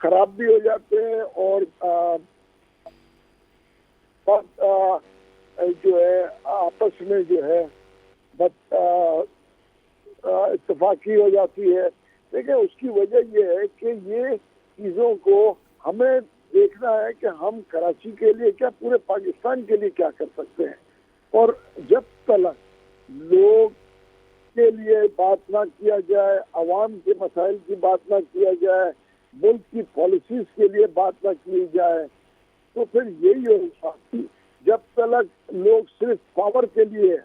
S8: खराब भी हो जाते हैं और जो है आपस में जो है इत्तफाकी हो जाती है। देखिए, उसकी वजह ये है कि ये चीज़ों को हमें देखना है कि हम कराची के लिए क्या, पूरे पाकिस्तान के लिए क्या कर सकते हैं। और जब तक लोग के लिए बात ना किया जाए, अवाम के मसाइल की बात ना किया जाए, मुल्क की पॉलिसीज के लिए बात ना की जाए, तो फिर यही होगा कि जब तक लोग सिर्फ पावर के लिए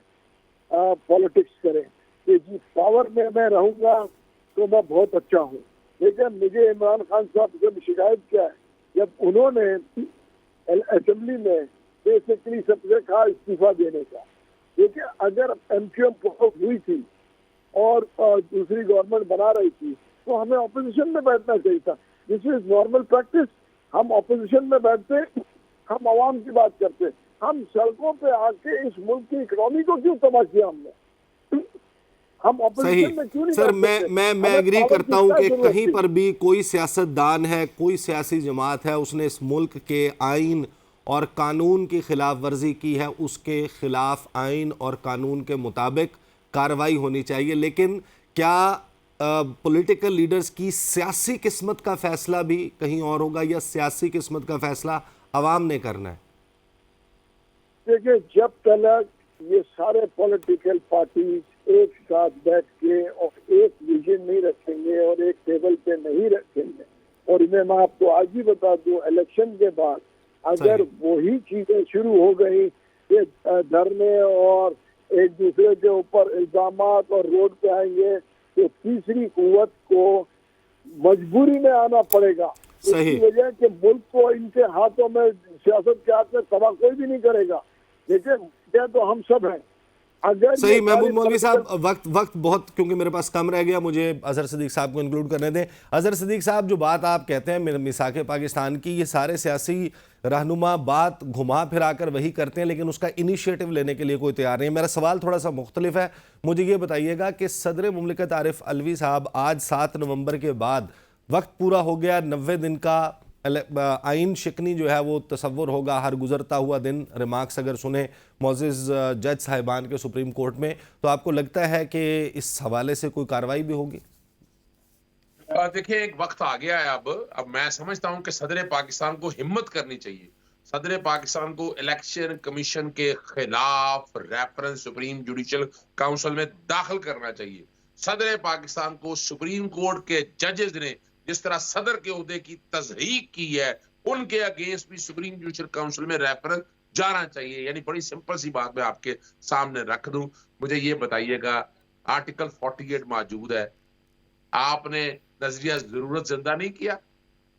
S8: पॉलिटिक्स करें कि जी पावर में मैं रहूंगा तो मैं बहुत अच्छा हूँ। लेकिन मुझे इमरान खान साहब से शिकायत क्या है, जब उन्होंने असेंबली में बेसिकली सबसे कहा इस्तीफा देने का, देखिए अगर MQM हुई थी और दूसरी गवर्नमेंट बना रही थी तो हमें ऑपोजिशन में बैठना चाहिए था। This is normal practice. हम ऑपोजिशन में बैठते, हम आवाम की बात करते, हम सड़कों पे आके इस मुल्क की इकोनॉमी को क्यों तबाह किया हमने? हम
S1: सही
S8: ऑपोजिशन में क्यों नहीं
S1: सर,
S8: बैठ
S1: मैं
S8: सकते?
S1: एग्री
S8: हमें
S1: करता हूं
S8: पावर की
S1: कि
S8: क्या जरूरत
S1: कहीं
S8: थी?
S1: पर भी कोई सियासतदान है, कोई सियासी जमात है, उसने इस मुल्क के आइन और कानून की खिलाफ वर्जी की है, उसके खिलाफ आइन और कानून के मुताबिक कार्रवाई होनी चाहिए। लेकिन क्या पॉलिटिकल लीडर्स की सियासी किस्मत का फैसला भी कहीं और होगा, या सियासी किस्मत का फैसला अवाम ने करना है?
S8: देखिए, जब तक ये सारे पॉलिटिकल पार्टीज एक साथ बैठ के और एक विजन नहीं रखेंगे और एक टेबल पे नहीं रखेंगे, और इन्हें मैं आपको आज ही बता दूं, इलेक्शन के बाद अगर वही चीजें शुरू हो गई कि धरने और एक दूसरे के ऊपर इल्जामात और रोड पे आएंगे, तो तीसरी कुव्वत को मजबूरी में आना पड़ेगा। इसकी वजह कि मुल्क को इनके हाथों में, सियासत के हाथ में तबाह कोई भी नहीं करेगा। देखिए, क्या तो हम सब हैं। अगर
S1: सही महमूद मौलवी साहब, वक्त बहुत, क्योंकि मेरे पास कम रह गया, मुझे अजहर सिद्दीक साहब को इंक्लूड करने दें। अजहर सिद्दीक साहब, जो बात आप कहते हैं मिसाके पाकिस्तान की, ये सारे सियासी रहनुमा बात घुमा फिरा कर वही करते हैं, लेकिन उसका इनिशिएटिव लेने के लिए कोई तैयार नहीं है। मेरा सवाल थोड़ा सा मुख्तलिफ है। मुझे ये बताइएगा कि सदर मुमलिकत आरिफ अलवी साहब, आज 7 नवंबर के बाद वक्त पूरा हो गया, 90 दिन का आइन शिकनी जो है वो तसव्वुर होगा हर गुजरता हुआ दिन। रिमार्क्स अगर सुने मोअज़्ज़िज़ जज साहिबान के सुप्रीम कोर्ट में, तो आपको लगता है कि इस हवाले से कोई कार्रवाई भी होगी?
S7: देखिए, एक वक्त आ गया है अब मैं समझता हूं कि सदर पाकिस्तान को हिम्मत करनी चाहिए। सदर पाकिस्तान को इलेक्शन कमीशन के खिलाफ रेफरेंस सुप्रीम जुडिशल काउंसिल में दाखिल करना चाहिए। सदर पाकिस्तान को सुप्रीम कोर्ट के जजेस ने जिस तरह सदर के ओहदे की तजहीक की है, उनके अगेंस्ट भी सुप्रीम जुडिशल काउंसिल में रेफरेंस जाना चाहिए। यानी बड़ी सिंपल सी बात मैं आपके सामने रख दूं, मुझे ये बताइएगा, आर्टिकल 48 मौजूद है, आपने नजरिया जरूरत जिंदा नहीं किया,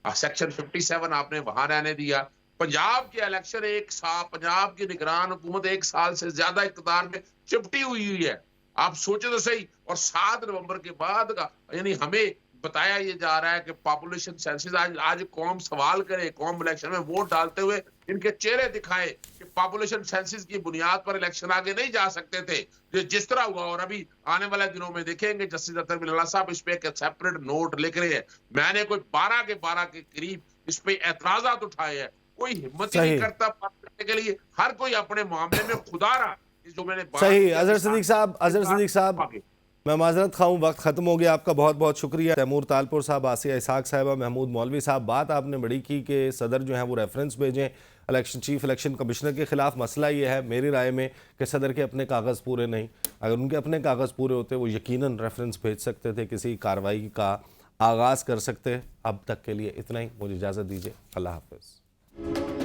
S7: सेक्शन 57 आपने वहां रहने दिया। पंजाब के इलेक्शन एक साल, पंजाब की निगरान हुकूमत 1 साल से ज्यादा इख्तियार में चिपटी हुई है। आप सोचे तो सही। और 7 नवंबर के बाद का, यानी हमें बताया ये जा रहा है कि पॉपुलेशन सेंसस, आज कौम सवाल करे, कौम इलेक्शन में वोट डालते हुए इनके चेहरे दिखाए कि पॉपुलेशन सेंसस की बुनियाद पर इलेक्शन आगे नहीं जा सकते थे जिस तरह हुआ। और अभी आने वाले दिनों में देखेंगे जस्टिस अतर बिल्ला साहब इस पे एक सेपरेट नोट लिख रहे हैं। मैंने कोई 12 के करीब इस पे एतराजात उठाए हैं। कोई हिम्मत ही नहीं करता बात करने के लिए, हर कोई अपने मामले में खुदा रहा। जो मैंने
S1: सही। अजहर सिद्दीक साहब, मैं माजरत खाऊं, वक्त ख़त्म हो गया। आपका बहुत बहुत शुक्रिया। तैमूर तालपुर साहब, आसिया इसहाक साहिबा, महमूद मौलवी साहब, बात आपने बड़ी की कि सदर जो है वो रेफरेंस भेजें चीफ इलेक्शन कमिश्नर के खिलाफ। मसला ये है मेरी राय में कि सदर के अपने कागज़ पूरे नहीं। अगर उनके अपने कागज़ पूरे होते, वो यकीनन रेफरेंस भेज सकते थे, किसी कार्रवाई का आगाज़ कर सकते। अब तक के लिए इतना ही, मुझे इजाज़त दीजिए। अल्लाह हाफ़िज़।